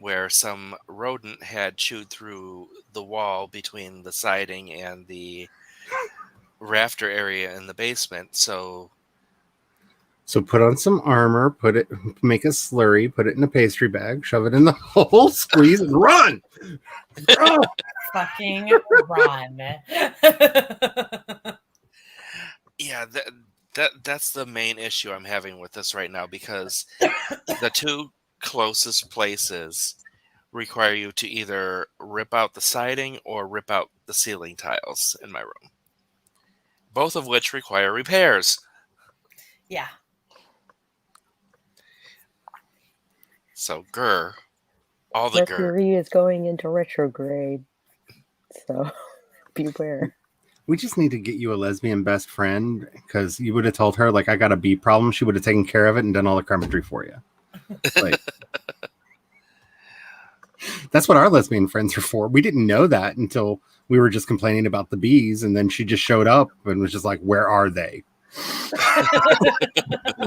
where some rodent had chewed through the wall between the siding and the rafter area in the basement. So put on some armor, make a slurry, put it in a pastry bag, shove it in the hole, squeeze, and run. Fucking run. yeah, that's the main issue I'm having with this right now, because the two closest places require you to either rip out the siding or rip out the ceiling tiles in my room. Both of which require repairs. Yeah. So, all the Mercury is going into retrograde, so beware. We just need to get you a lesbian best friend, because you would have told her, like, I got a bee problem. She would have taken care of it and done all the carpentry for you. Like, that's what our lesbian friends are for. We didn't know that until we were just complaining about the bees, and then she just showed up and was just like, where are they?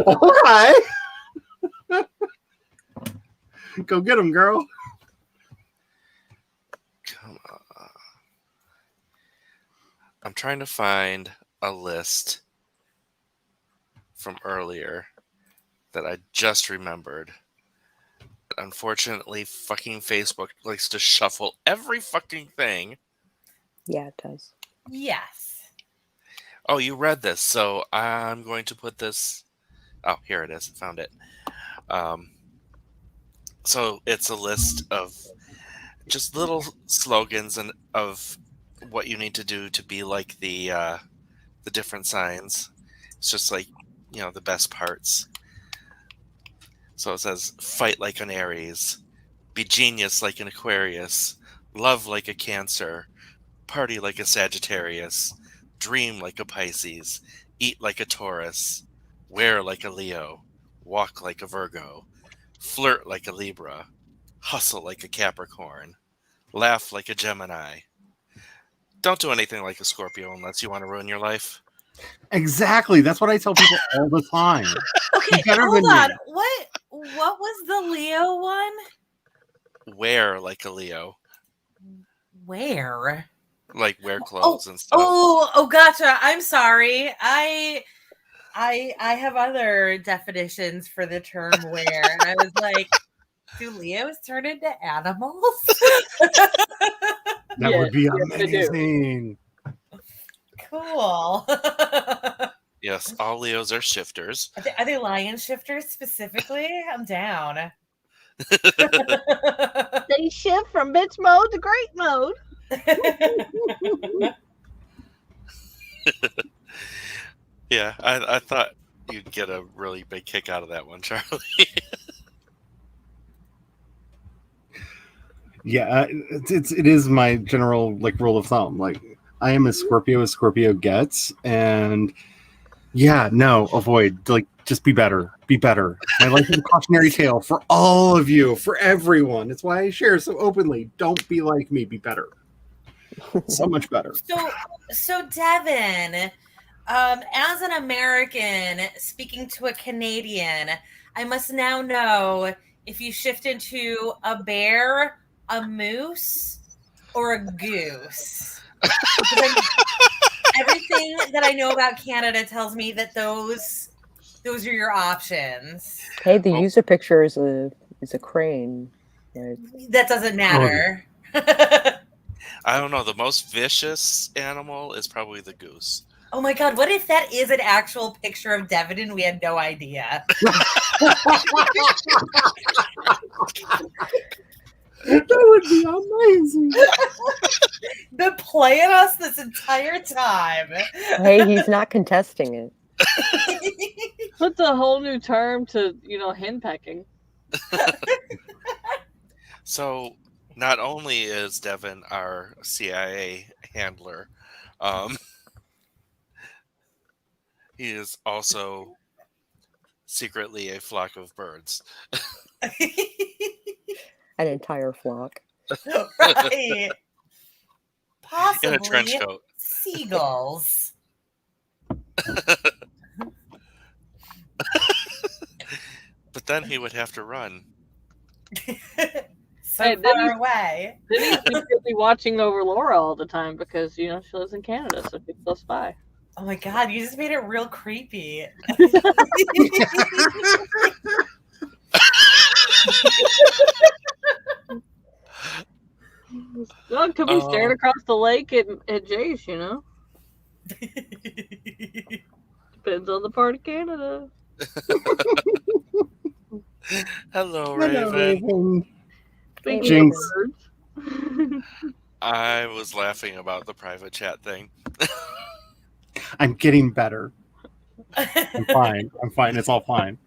All right. Go get them, girl. Come on. I'm trying to find a list from earlier that I just remembered. Unfortunately, fucking Facebook likes to shuffle every fucking thing. Yeah, it does. Yes. Oh, you read this, so I'm going to put this... Oh, here it is. I found it. So it's a list of just little slogans and of what you need to do to be like the different signs. It's just like, the best parts. So it says, fight like an Aries, be genius like an Aquarius, love like a Cancer, party like a Sagittarius, dream like a Pisces, eat like a Taurus, wear like a Leo, walk like a Virgo, flirt like a Libra, hustle like a Capricorn, laugh like a Gemini. Don't do anything like a Scorpio unless you want to ruin your life. Exactly. That's what I tell people all the time. Okay, Better hold than on. me. What was the Leo one? Wear like a Leo. Where? Like wear clothes and stuff. Oh, gotcha. I'm sorry. I have other definitions for the term wear, and I was like, do Leos turn into animals? That would be yes, they do. amazing. Cool. Yes, all Leos are shifters. Are they lion shifters specifically? I'm down. They shift from bitch mode to great mode. Yeah, I thought you'd get a really big kick out of that one, Charlie. Yeah, it is my general rule of thumb. Like, I am as Scorpio gets, and yeah, no, avoid. Like, just be better. Be better. My life is a cautionary tale for all of you, for everyone. It's why I share so openly. Don't be like me. Be better. So much better. So Devin, as an American speaking to a Canadian, I must now know if you shift into a bear, a moose, or a goose. Everything that I know about Canada tells me that those Those are your options. Hey, the Oh. user picture is a crane. Like, That doesn't matter. I don't know. The most vicious animal is probably the goose. Oh my god, what if that is an actual picture of Devin and we had no idea? That would be amazing. Been playing us this entire time. hey, he's not contesting it. Puts a whole new term to, henpecking. So not only is Devin our CIA handler, he is also secretly a flock of birds. An entire flock. Right. Possibly In a trench coat. seagulls. But then he would have to run. So Hey, then far he's- away. Then he's secretly watching over Laura all the time because, she lives in Canada, so he's close by. Oh my god, you just made it real creepy. Well, it could be staring across the lake at Jace, Depends on the part of Canada. Hello, Raven. Speaking Jinx. of birds. I was laughing about the private chat thing. I'm getting better. I'm fine. I'm fine. It's all fine.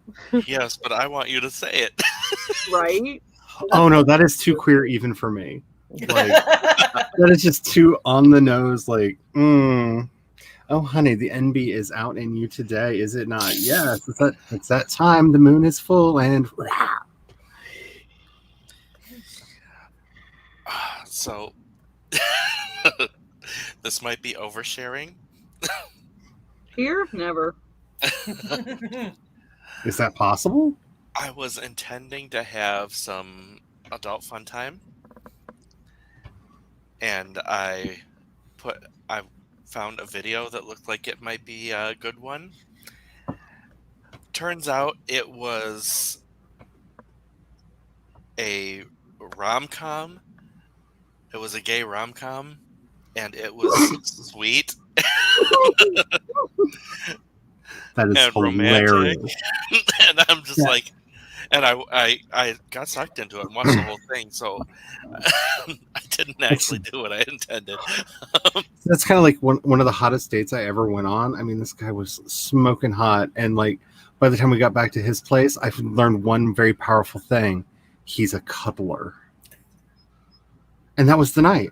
Yes, but I want you to say it. Right? Oh no, that is too queer even for me. Like that is just too on the nose. Like, oh honey, the NB is out in you today, is it not? Yes, it's that time. The moon is full and So this might be oversharing. Here? Never. is that possible? I was intending to have some adult fun time, and I found a video that looked like it might be a good one. Turns out it was a rom-com. It was a gay rom-com, and it was sweet That is and hilarious. romantic. And I'm just like, and I got sucked into it and watched the whole thing, so I didn't actually do what I intended. That's kind of like one of the hottest dates I ever went on. I mean, this guy was smoking hot, and like by the time we got back to his place, I learned one very powerful thing: he's a cuddler. And that was the night.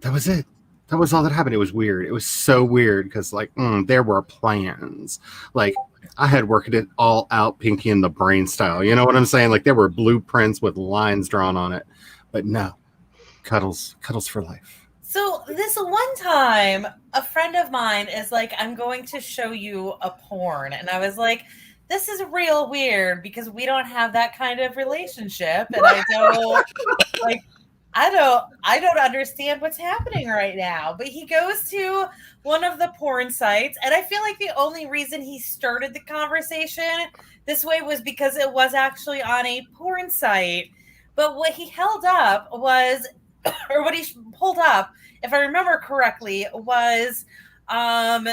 That was it. That was all that happened. It was weird. It was so weird because, like, there were plans. Like, I had worked it all out, Pinky and the Brain style. You know what I'm saying? Like, there were blueprints with lines drawn on it. But no, cuddles for life. So this one time, a friend of mine is like, I'm going to show you a porn. And I was like, this is real weird because we don't have that kind of relationship. And I don't like, I don't understand what's happening right now. But he goes to one of the porn sites, and I feel like the only reason he started the conversation this way was because it was actually on a porn site. But what he held up was, or what he pulled up, if I remember correctly, was I'm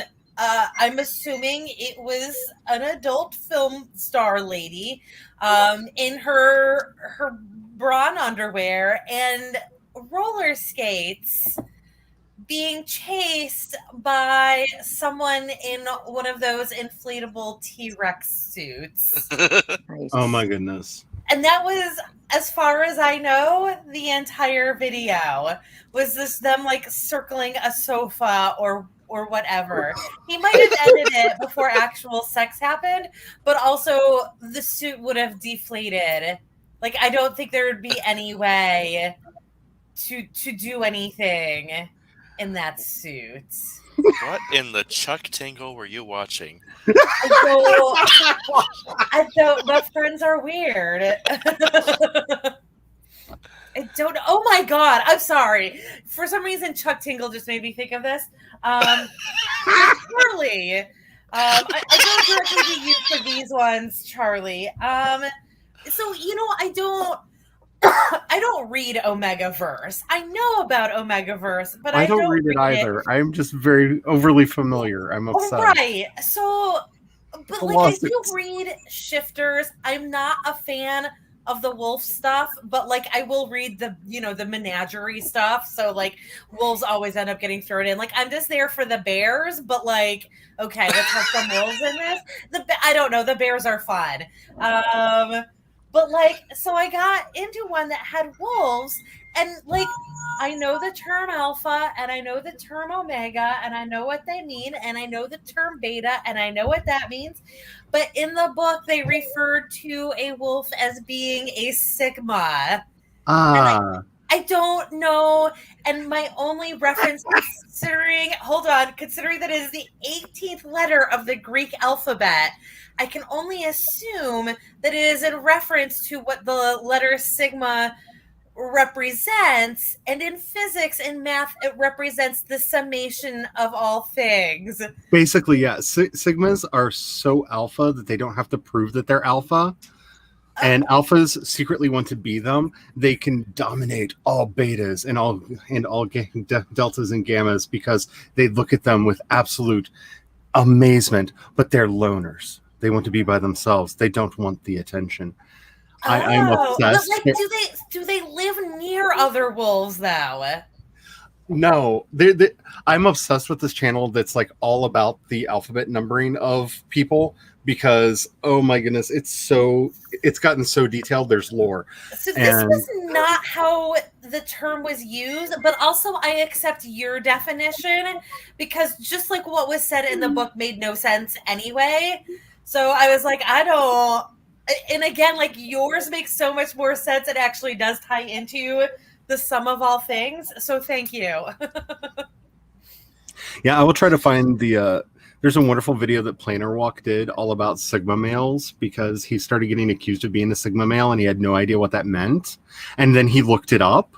assuming it was an adult film star lady in her bra and underwear and roller skates being chased by someone in one of those inflatable T-Rex suits. Nice. Oh my goodness. And that was, as far as I know, the entire video was this them like circling a sofa or whatever. He might have ended it before actual sex happened, but also the suit would have deflated. Like, I don't think there would be any way to do anything in that suit. What in the Chuck Tingle were you watching? I don't. My friends are weird. I don't. Oh my god! I'm sorry. For some reason, Chuck Tingle just made me think of this. Charlie, I go directly to you for these ones, Charlie. So I don't read Omegaverse. I know about Omegaverse, but I I don't don't read it read it. either. I'm just very overly familiar. I'm Oh, obsessed. right. So, but The like I do lawsuits. read Shifters. I'm not a fan of the wolf stuff, but like I will read the menagerie stuff. So like wolves always end up getting thrown in. Like I'm just there for the bears, but like okay, let's have some wolves in this. I don't know. The bears are fun. But like so I got into one that had wolves and like I know the term alpha and I know the term omega and I know what they mean and I know the term beta and I know what that means. But in the book, they referred to a wolf as being a sigma. Ah, I don't know. And my only reference, considering that it is the 18th letter of the Greek alphabet, I can only assume that it is in reference to what the letter sigma represents. And in physics and math, it represents the summation of all things. basically, yeah. Sigmas are so alpha that they don't have to prove that they're alpha. And alphas secretly want to be them. They can dominate all betas and all deltas and gammas because they look at them with absolute amazement. But they're loners. They want to be by themselves. They don't want the attention. I'm But obsessed. like, do they live near other wolves though? No, I'm obsessed with this channel that's like all about the alphabet numbering of people because oh my goodness, it's gotten so detailed. There's lore. So this And was not how the term was used, but also I accept your definition because just like what was said in the book made no sense anyway. So I was like, I don't. And again, like yours makes so much more sense. It actually does tie into the sum of all things. So thank you. yeah, I will try to find the. There's a wonderful video that Planar Walk did all about Sigma males because he started getting accused of being a Sigma male and he had no idea what that meant. And then he looked it up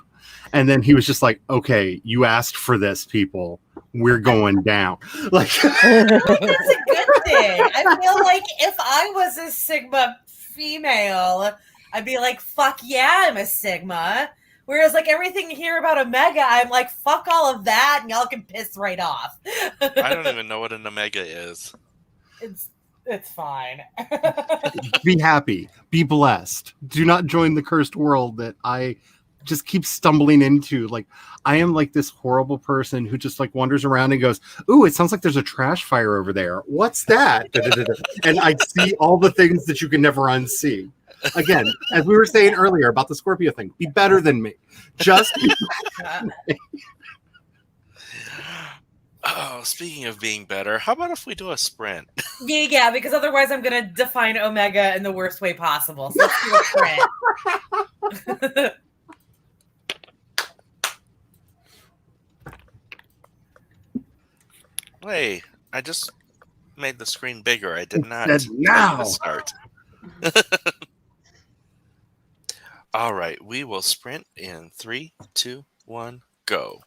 and then he was just like, okay, you asked for this, people. We're going down. Like, That's a good thing. I feel like if I was a Sigma female, I'd be like, fuck yeah, I'm a Sigma. Whereas, like, everything you hear about Omega, I'm like, fuck all of that, and y'all can piss right off. I don't even know what an omega is. It's fine. be happy, be blessed. Do not join the cursed world that I just keep stumbling into. Like, I am like this horrible person who just like wanders around and goes, ooh, it sounds like there's a trash fire over there. What's that? And I see all the things that you can never unsee. Again, as we were saying earlier about the Scorpio thing, be better than me. Just be Oh, speaking of being better, how about if we do a sprint? Yeah, because otherwise I'm going to define Omega in the worst way possible. So let's do a sprint. Hey, I just made the screen bigger. I did not said tell you now. to start. All right, we will sprint in 3, 2, 1, go.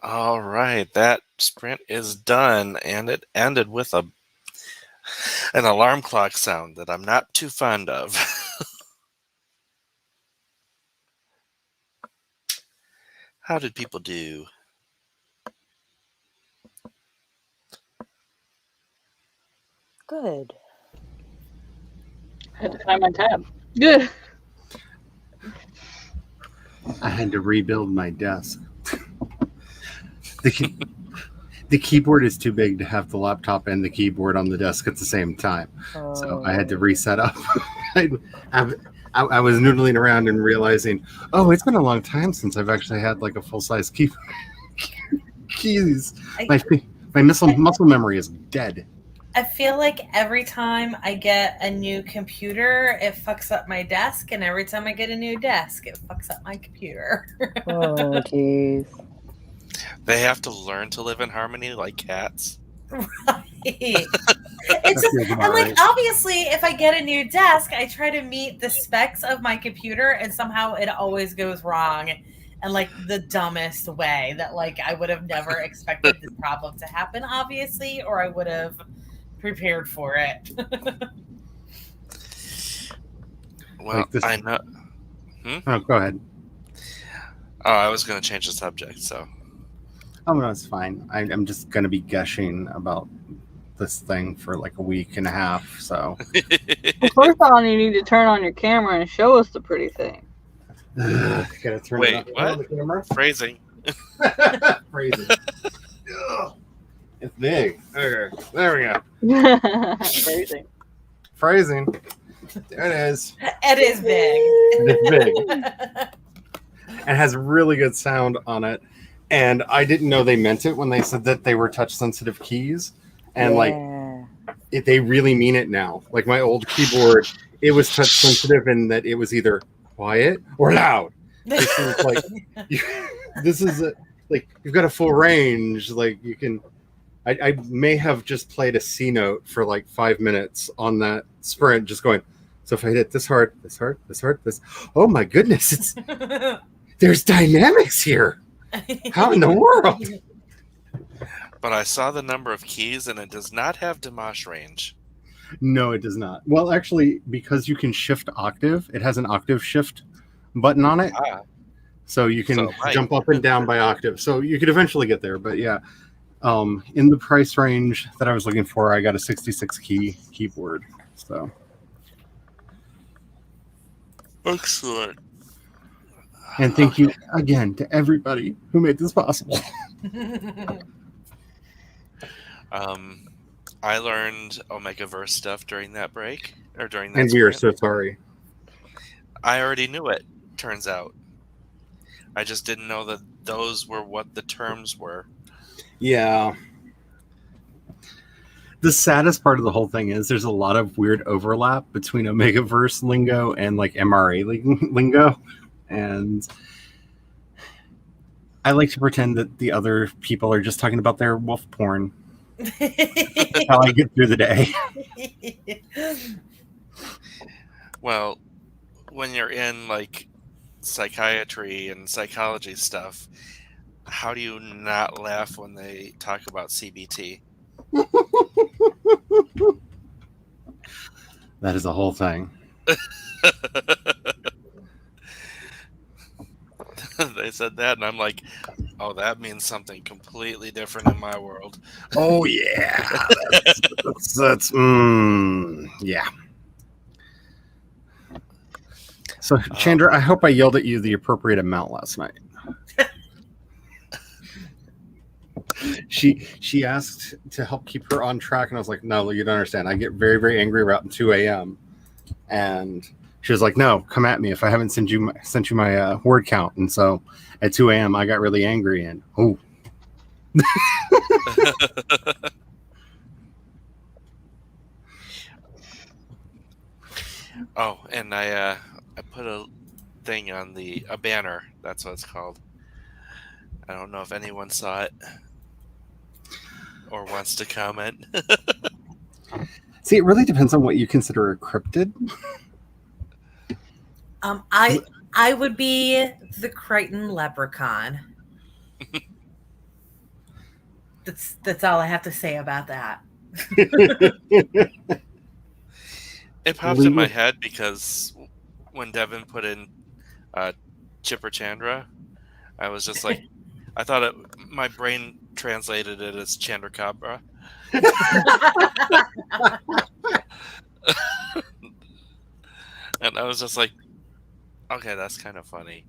All right, that sprint is done, and it ended with an alarm clock sound that I'm not too fond of. How did people do? Good. I had to find my tab. Good. I had to rebuild my desk. The keyboard is too big to have the laptop and the keyboard on the desk at the same time. So I had to reset up. I was noodling around and realizing, oh, it's been a long time since I've actually had like a full-size keyboard. Keys. My muscle memory is dead. I feel like every time I get a new computer, it fucks up my desk, and every time I get a new desk, it fucks up my computer. Oh, jeez. They have to learn to live in harmony like cats. Right. It's just, feels about and like right. obviously, if I get a new desk, I try to meet the specs of my computer, and somehow it always goes wrong, and like the dumbest way that like I would have never expected this problem to happen, obviously, or I would have prepared for it. Well, Like this- I know. Oh, go ahead. Oh, I was going to change the subject, so. Oh, no, it's fine. I'm just going to be gushing about this thing for like a week and a half. So, Well, first of all, you need to turn on your camera and show us the pretty thing. gotta turn Wait, it up what? on the camera. Phrasing. Crazy. Ugh. It's big. Okay, there we go. Crazy. Phrasing. There it is. It is big. It's big. It has really good sound on it. And I didn't know they meant it when they said that they were touch sensitive keys. And they really mean it now. Like my old keyboard, it was touch sensitive in that it was either quiet or loud. This is like, like you've got a full range. Like you can, I may have just played a C note for like 5 minutes on that sprint, just going. So if I hit it this hard, this hard, this hard, this, oh my goodness, there's dynamics here. How in the world? But I saw the number of keys, and it does not have Dimash range. No, it does not. Well, actually, because you can shift octave, it has an octave shift button on it. Ah. So you can So it might. jump up and down by octave. So you could eventually get there. But yeah, in the price range that I was looking for, I got a 66 key keyboard. So Excellent. and thank you again to everybody who made this possible. I learned Omegaverse stuff during that break, or during that And we are sprint. so sorry. I already knew it, turns out. I just didn't know that those were what the terms were. Yeah. The saddest part of the whole thing is there's a lot of weird overlap between Omegaverse lingo and like MRA lingo. And I like to pretend that the other people are just talking about their wolf porn. That's how I get through the day. Well, when you're in like psychiatry and psychology stuff, how do you not laugh when they talk about CBT? That is the whole thing. They said that, and I'm like, oh, that means something completely different in my world. Oh yeah, that's yeah. So Chandra, I hope I yelled at you the appropriate amount last night. She asked to help keep her on track, and I was like, no, you don't understand. I get very, very angry around 2 a.m. And she was like, no, come at me if I haven't sent you my word count. And so at 2 a.m. I got really angry and Oh, and I put a thing on a banner. That's what it's called. I don't know if anyone saw it or wants to comment. See, it really depends on what you consider a cryptid. I would be the Crichton leprechaun. That's all I have to say about that. It popped in my head because when Devin put in Chipper Chandra, I was just like, I thought my brain translated it as Chandracabra. And I was just like, okay, that's kind of funny.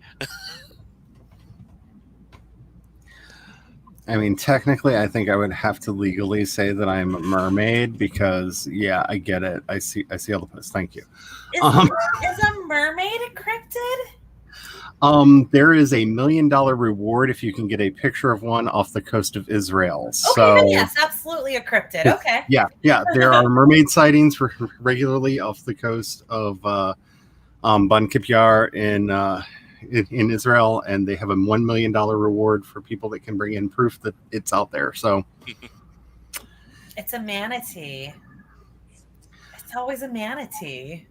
I mean, technically, I think I would have to legally say that I'm a mermaid because, yeah, I get it. I see all the posts. Thank you. Is a mermaid a cryptid? There is $1 million reward if you can get a picture of one off the coast of Israel. Okay, so then yes, absolutely a cryptid. Okay. Yeah. There are mermaid sightings regularly off the coast of Ban Kippur in Israel, and they have a $1 million reward for people that can bring in proof that it's out there. So it's a manatee. It's always a manatee.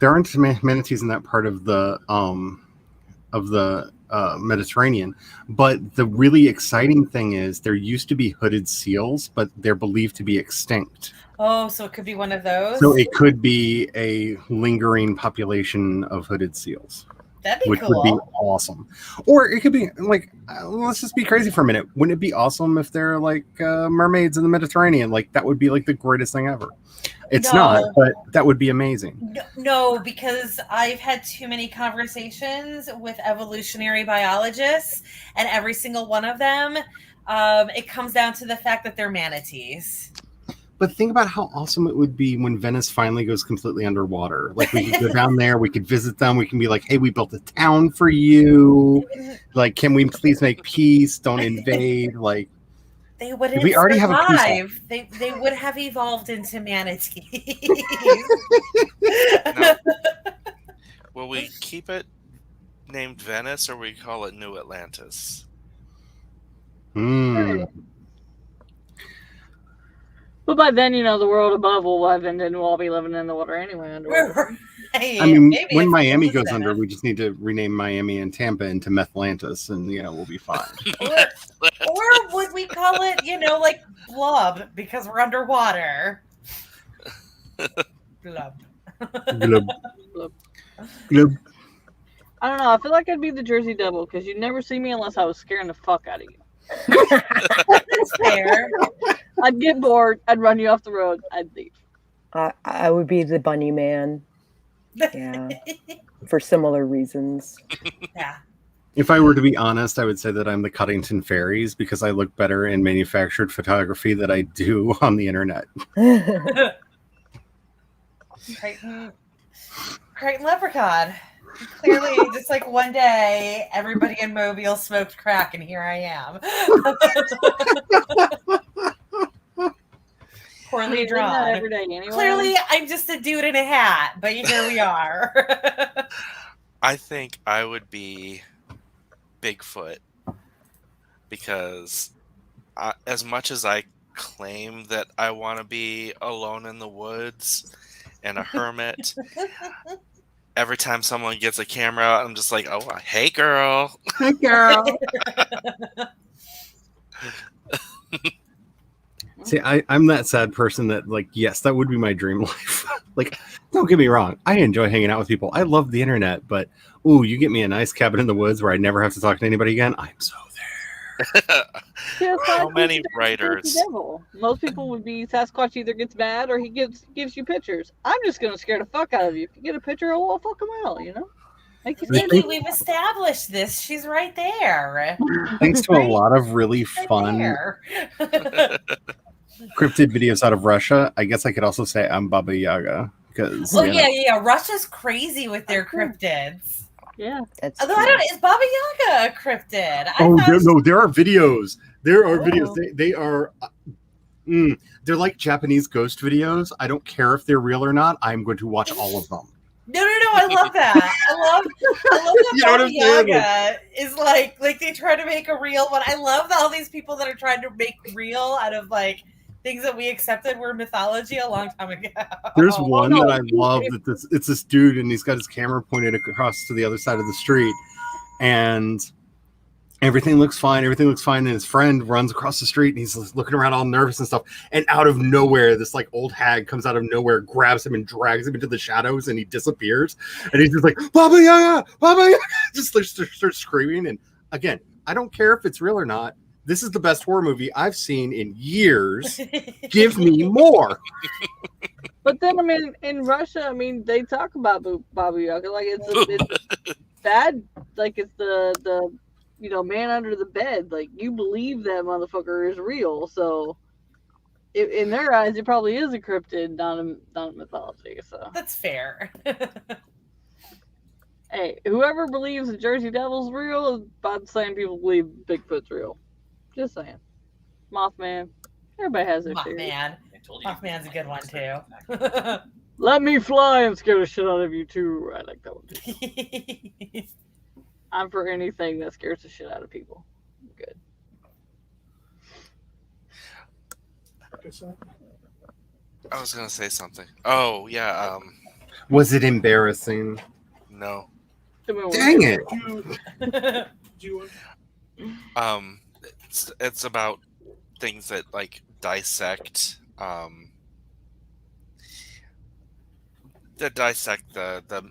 There aren't manatees in that part of the Mediterranean, but the really exciting thing is there used to be hooded seals, but they're believed to be extinct. Oh, so it could be one of those? So it could be a lingering population of hooded seals. That'd be which cool. would be awesome. Or it could be like, let's just be crazy for a minute. Wouldn't it be awesome if they're like mermaids in the Mediterranean? Like that would be like the greatest thing ever. It's not, but that would be amazing. No, because I've had too many conversations with evolutionary biologists, and every single one of them, it comes down to the fact that they're manatees. But think about how awesome it would be when Venice finally goes completely underwater. Like we could go down there, we could visit them, we can be like, hey, we built a town for you. Like, can we please make peace? Don't invade. Like they wouldn't we already survive. Have a peace. They would have evolved into manatees. Now, will we keep it named Venice or we call it New Atlantis? But by then, the world above will have ended and we'll all be living in the water anyway. Underwater. I mean, when Miami goes under, we just need to rename Miami and Tampa into Metlantis, and we'll be fine. or would we call it, like Blub because we're underwater? Blub. Glub. Glub. I don't know. I feel like I'd be the Jersey Devil because you'd never see me unless I was scaring the fuck out of you. That's fair. I'd get bored. I'd run you off the road. I'd leave. I would be the bunny man. Yeah. For similar reasons. Yeah. If I were to be honest, I would say that I'm the Cuddington Fairies because I look better in manufactured photography than I do on the internet. Crichton Leprechaun. Clearly, just like one day, everybody in Mobile smoked crack, and here I am. Poorly drawn. Every day anyway. Clearly, I'm just a dude in a hat, but here we are. I think I would be Bigfoot because as much as I claim that I want to be alone in the woods and a hermit, every time someone gets a camera out, I'm just like, oh, hey, girl. Hey, girl. See, I'm that sad person that, like, yes, that would be my dream life. Like, don't get me wrong. I enjoy hanging out with people. I love the internet, but, ooh, you get me a nice cabin in the woods where I never have to talk to anybody again. I'm so there. How many writers? Most people would be Sasquatch either gets mad or he gives you pictures. I'm just going to scare the fuck out of you. If you get a picture, oh, well, fuck him well, Maybe we've established this. She's right there. Thanks to a lot of really fun cryptid videos out of Russia, I guess I could also say I'm Baba Yaga. Because, yeah. Russia's crazy with their cryptids. Yeah. Although I don't know, is Baba Yaga a cryptid? No, there are videos. There are videos. They are... they're like Japanese ghost videos. I don't care if they're real or not. I'm going to watch all of them. No, I love that. I love that Baba Yaga is like they try to make a real one. I love all these people that are trying to make real out of like things that we accepted were mythology a long time ago. There's one that I love that it's this dude and he's got his camera pointed across to the other side of the street, and Everything looks fine. And his friend runs across the street and he's looking around all nervous and stuff. And out of nowhere, this like old hag comes out of nowhere, grabs him and drags him into the shadows, and he disappears. And he's just like, Baba Yaga, Baba Yaga, just starts screaming. And again, I don't care if it's real or not. This is the best horror movie I've seen in years. Give me more. But then, I mean, in Russia, I mean, they talk about Baba Yaga like it's bad, like it's the man under the bed. Like, you believe that motherfucker is real. So, in their eyes, it probably is a cryptid, not a mythology. So That's fair. Hey, whoever believes the Jersey Devil's real is about the same people believe Bigfoot's real. Just saying. Mothman. Everybody has their theory. Mothman's a good one, too. Let me fly and scare the shit out of you, too. I like that one, too. I'm for anything that scares the shit out of people. Good. I was gonna say something. Oh yeah. Was it embarrassing? No. Dang it. It's about things that like dissect the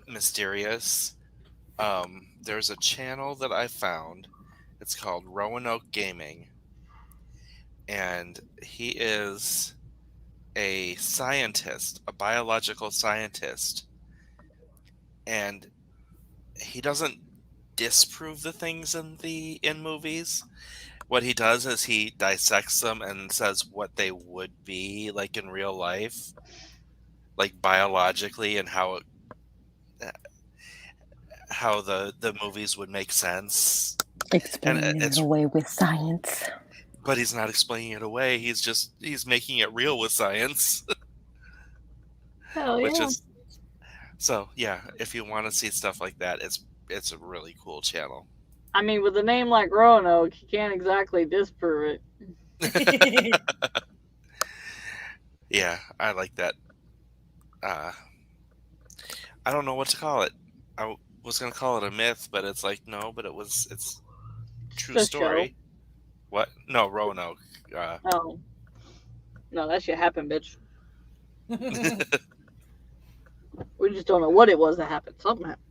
mysterious. There's a channel that I found. It's called Roanoke Gaming, and he is a scientist, a biological scientist, and he doesn't disprove the things in movies. What he does is he dissects them and says what they would be like in real life, like biologically, and how the movies would make sense. Explaining it away with science. But he's not explaining it away. He's making it real with science. Hell yeah. Which is so yeah. If you want to see stuff like that, it's a really cool channel. I mean, with a name like Roanoke, you can't exactly disprove it. Yeah, I like that. I don't know what to call it. I was gonna call it a myth, but it's like no, but it's true The story. show. What? No, Roanoke. Oh. No, that shit happened, bitch. We just don't know what it was that happened. Something happened.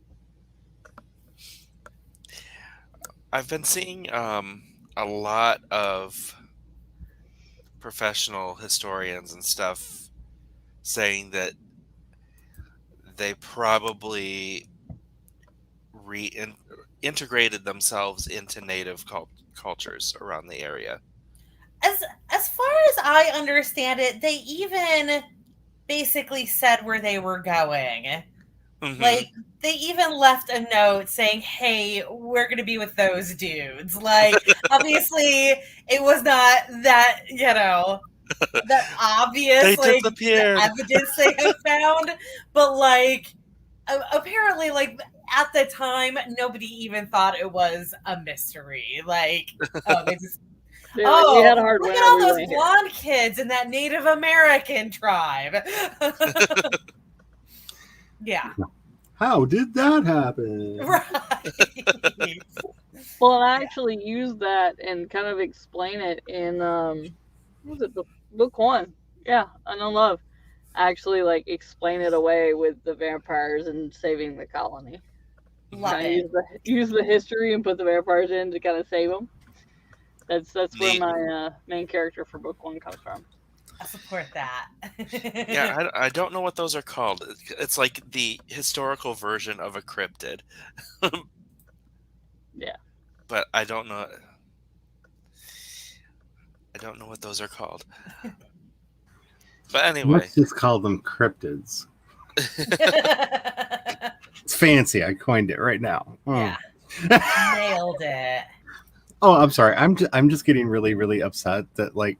I've been seeing a lot of professional historians and stuff saying that they probably integrated themselves into native cultures around the area. As far as I understand it, they even basically said where they were going. Mm-hmm. Like, they even left a note saying, hey, we're going to be with those dudes. Like, obviously, it was not that, that obvious, They like, disappeared. the evidence they have found. But, like, apparently, like, at the time, nobody even thought it was a mystery. Like, they just... We had a hard look winter, at all we those went here. blonde kids in that Native American tribe. Yeah. How did that happen? Right. Well, and I actually used that and kind of explain it in what was it, book 1? Yeah, Unknown Love. I actually like explain it away with the vampires and saving the colony. Love it. Use the history and put the vampires in to kind of save them. That's where my main character for book 1 comes from. I support that. Yeah, I don't know what those are called. It's like the historical version of a cryptid. Yeah. But I don't know. I don't know what those are called. But anyway. Let's just call them cryptids. It's fancy. I coined it right now. Oh. Yeah. Nailed it. Oh, I'm sorry. I'm just getting really, really upset that like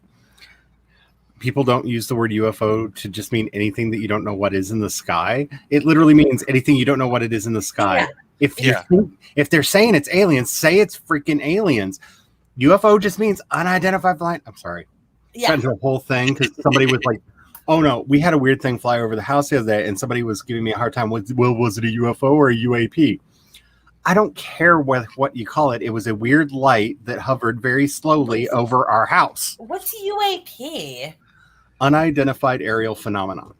people don't use the word UFO to just mean anything that you don't know what is in the sky. It literally means anything you don't know what it is in the sky. Yeah. If they're saying it's aliens, say it's freaking aliens. UFO just means unidentified flight. I'm sorry. Yeah. Got into a whole thing because somebody was like, "Oh no, we had a weird thing fly over the house the other day," and somebody was giving me a hard time. Was it a UFO or a UAP? I don't care what you call it. It was a weird light that hovered very slowly over our house. What's UAP? Unidentified aerial phenomenon.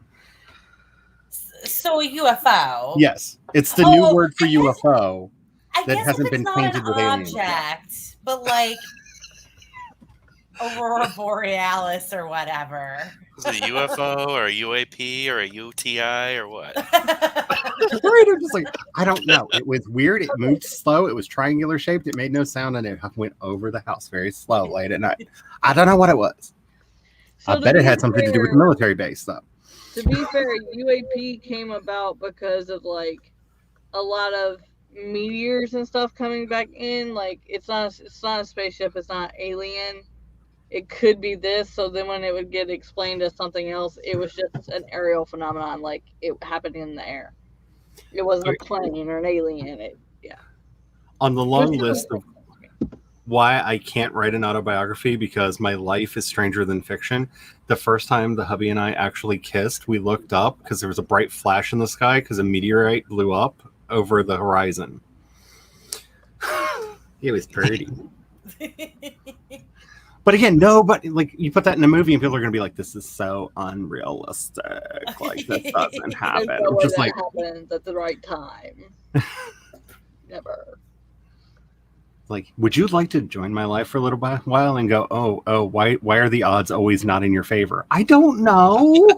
So a UFO. Yes, it's the new word for UFO. I that guess hasn't if it's been not painted an with aliens yet. object, but like Aurora Borealis or whatever. Is it a UFO or a UAP or a UTI or what? Right, I'm just like, I don't know. It was weird. It moved slow. It was triangular shaped. It made no sound, and it went over the house very slow late at night. I don't know what it was. So I bet it had something to do with the military base, though. To be fair, UAP came about because of like a lot of meteors and stuff coming back in. Like it's not a spaceship. It's not alien. It could be this. So then when it would get explained as something else, it was just an aerial phenomenon. Like it happened in the air. It wasn't a plane or an alien. On the long list of why I can't write an autobiography because my life is stranger than fiction. The first time the hubby and I actually kissed, we looked up because there was a bright flash in the sky because a meteorite blew up over the horizon. It was pretty. But again, nobody, like, you put that in a movie and people are going to be like, this is so unrealistic. Like, this doesn't happen. There's no way Just that like, happens at the right time. Never. like, would you like to join my life for a little while and go, oh, why are the odds always not in your favor? I don't know.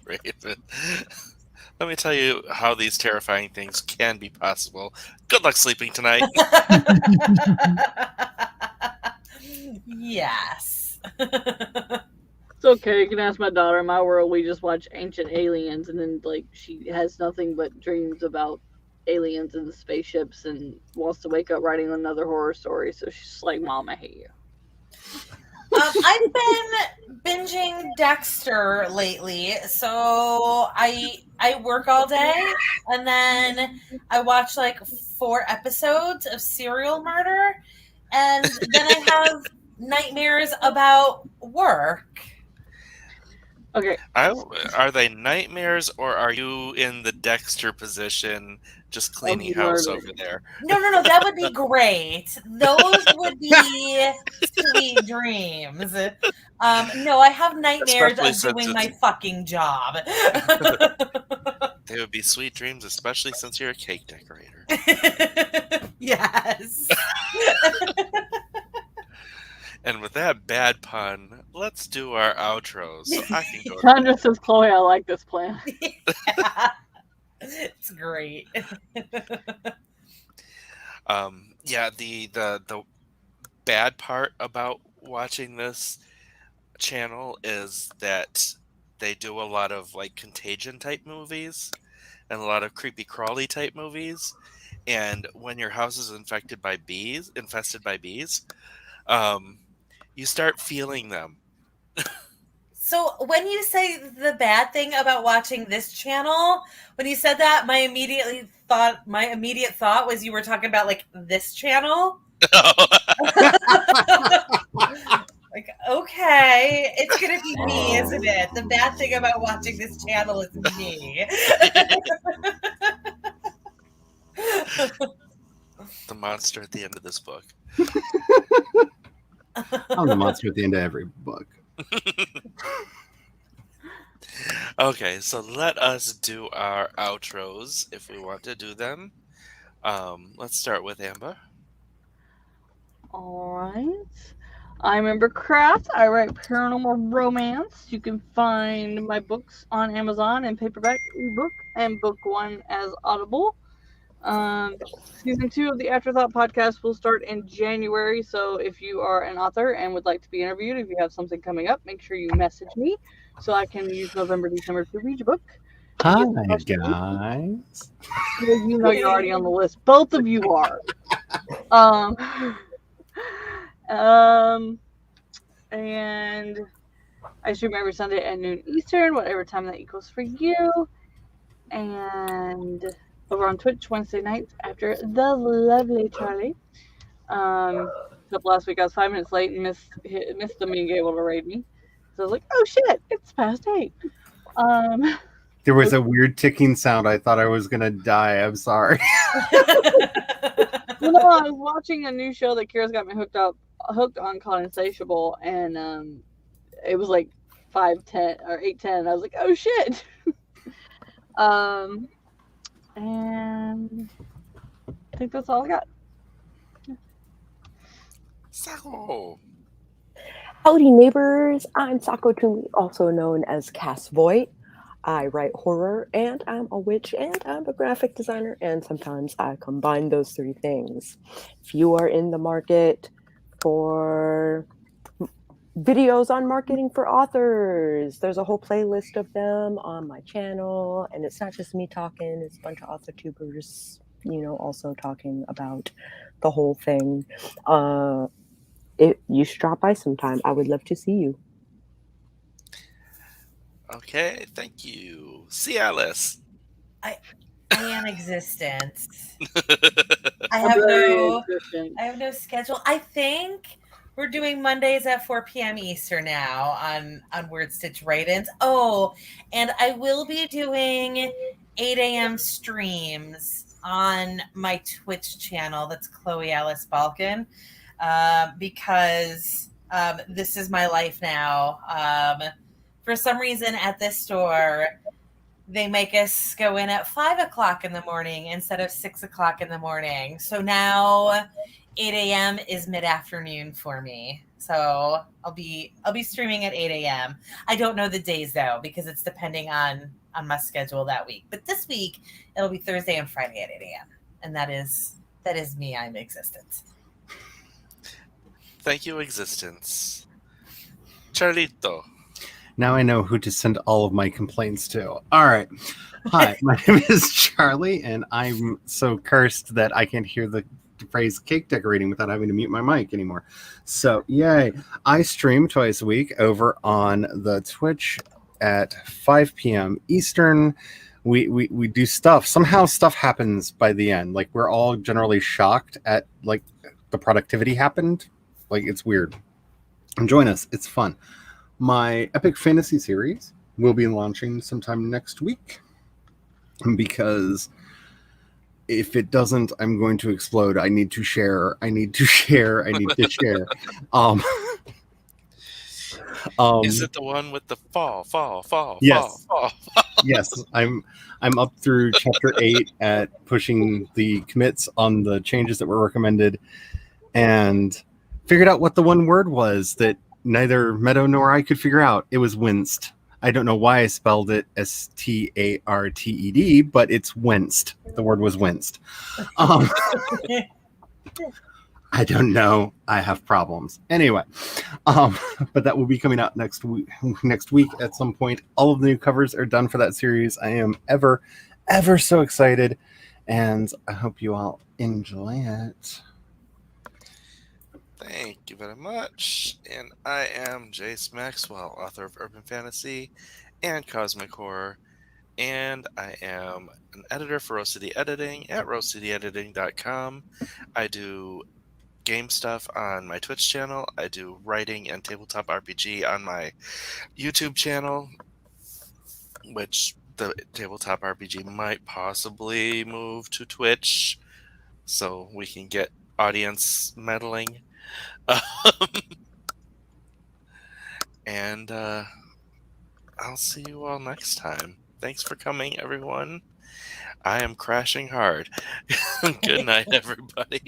Raven. Let me tell you how these terrifying things can be possible. Good luck sleeping tonight. Yes. It's okay. You can ask my daughter. In my world, we just watch Ancient Aliens, and then like she has nothing but dreams about aliens and the spaceships, and wants to wake up writing another horror story. So she's like, "Mom, I hate you." I've been binging Dexter lately, so I work all day and then I watch like 4 episodes of serial murder, and then I have nightmares about work. Okay. Are they nightmares, or are you in the Dexter position, just cleaning house over there? No, that would be great. Those would be sweet dreams. No, I have nightmares of doing my fucking job. They would be sweet dreams, especially since you're a cake decorator. Yes. And with that bad pun, let's do our outros. So I can go. Sandra says, "Chloe, I like this plan." Yeah. It's great. Yeah, the bad part about watching this channel is that they do a lot of like Contagion type movies and a lot of creepy crawly type movies. And when your house is infested by bees, you start feeling them. So when you say the bad thing about watching this channel, when you said that, my immediate thought was you were talking about like this channel. Like, okay, it's gonna be me, isn't it? The bad thing about watching this channel is me. The monster at the end of this book. I'm the monster at the end of every book. Okay, so let us do our outros if we want to do them. Let's start with Amber. All right. I'm Amber Craft. I write paranormal romance. You can find my books on Amazon in paperback, ebook, and book 1 as Audible. Season 2 of the Afterthought podcast will start in January. So if you are an author and would like to be interviewed, if you have something coming up, make sure you message me so I can use November, December to read your book. Hi, guys. You know you're already on the list. Both of you are. And I stream every Sunday at noon Eastern, whatever time that equals for you. And over on Twitch Wednesday nights after the lovely Charlie. Except last week I was 5 minutes late and missed them being able to raid me. So I was like, oh shit, it's past 8. There was a weird ticking sound. I thought I was gonna die. I'm sorry. Well, no, I was watching a new show that Kira's got me hooked on called Insatiable, and it was like 5:10 or 8:10. I was like, oh shit. And I think that's all I got. Sako. Howdy, neighbors. I'm Sako Tumi, also known as Cass Voight. I write horror, and I'm a witch, and I'm a graphic designer, and sometimes I combine those 3 things. If you are in the market for videos on marketing for authors, there's a whole playlist of them on my channel, and it's not just me talking, it's a bunch of author tubers, also talking about the whole thing. You should drop by sometime. I would love to see you. Okay, thank you. See Alice. I am existent. I have no schedule. I think we're doing Mondays at 4 p.m. Eastern now on Word Stitch write-ins. Oh, and I will be doing 8 a.m. streams on my Twitch channel. That's Chloe Alice Balkan, because this is my life now. For some reason at this store, they make us go in at 5 o'clock in the morning instead of 6 o'clock in the morning. So now 8 a.m. is mid-afternoon for me. So I'll be streaming at 8 a.m. I don't know the days though, because it's depending on my schedule that week. But this week it'll be Thursday and Friday at 8 a.m. And that is me. I'm existent. Thank you, existence. Charlito. Now I know who to send all of my complaints to. All right. Hi, my name is Charlie, and I'm so cursed that I can't hear the phrase cake decorating without having to mute my mic anymore. So, yay. I stream twice a week over on the Twitch at 5 p.m. Eastern. We do stuff. Somehow stuff happens by the end. Like, we're all generally shocked at, like, the productivity happened. Like, it's weird. And join us. It's fun. My epic fantasy series will be launching sometime next week, because if it doesn't, I'm going to explode. I need to share. Is it the one with the fall? Yes. Fall? Yes, I'm up through chapter 8 at pushing the commits on the changes that were recommended, and figured out what the one word was that neither Meadow nor I could figure out. It was winced. I don't know why I spelled it STARTED, but it's winced. The word was winced. I don't know. I have problems. Anyway, but that will be coming out next week at some point. All of the new covers are done for that series. I am ever so excited, and I hope you all enjoy it. Thank you very much. And I am Jace Maxwell, author of urban fantasy and cosmic horror. And I am an editor for Rose City Editing at rosecityediting.com. I do game stuff on my Twitch channel. I do writing and tabletop RPG on my YouTube channel, which the tabletop RPG might possibly move to Twitch so we can get audience meddling. And I'll see you all next time. Thanks for coming, everyone. I am crashing hard. Good night, everybody.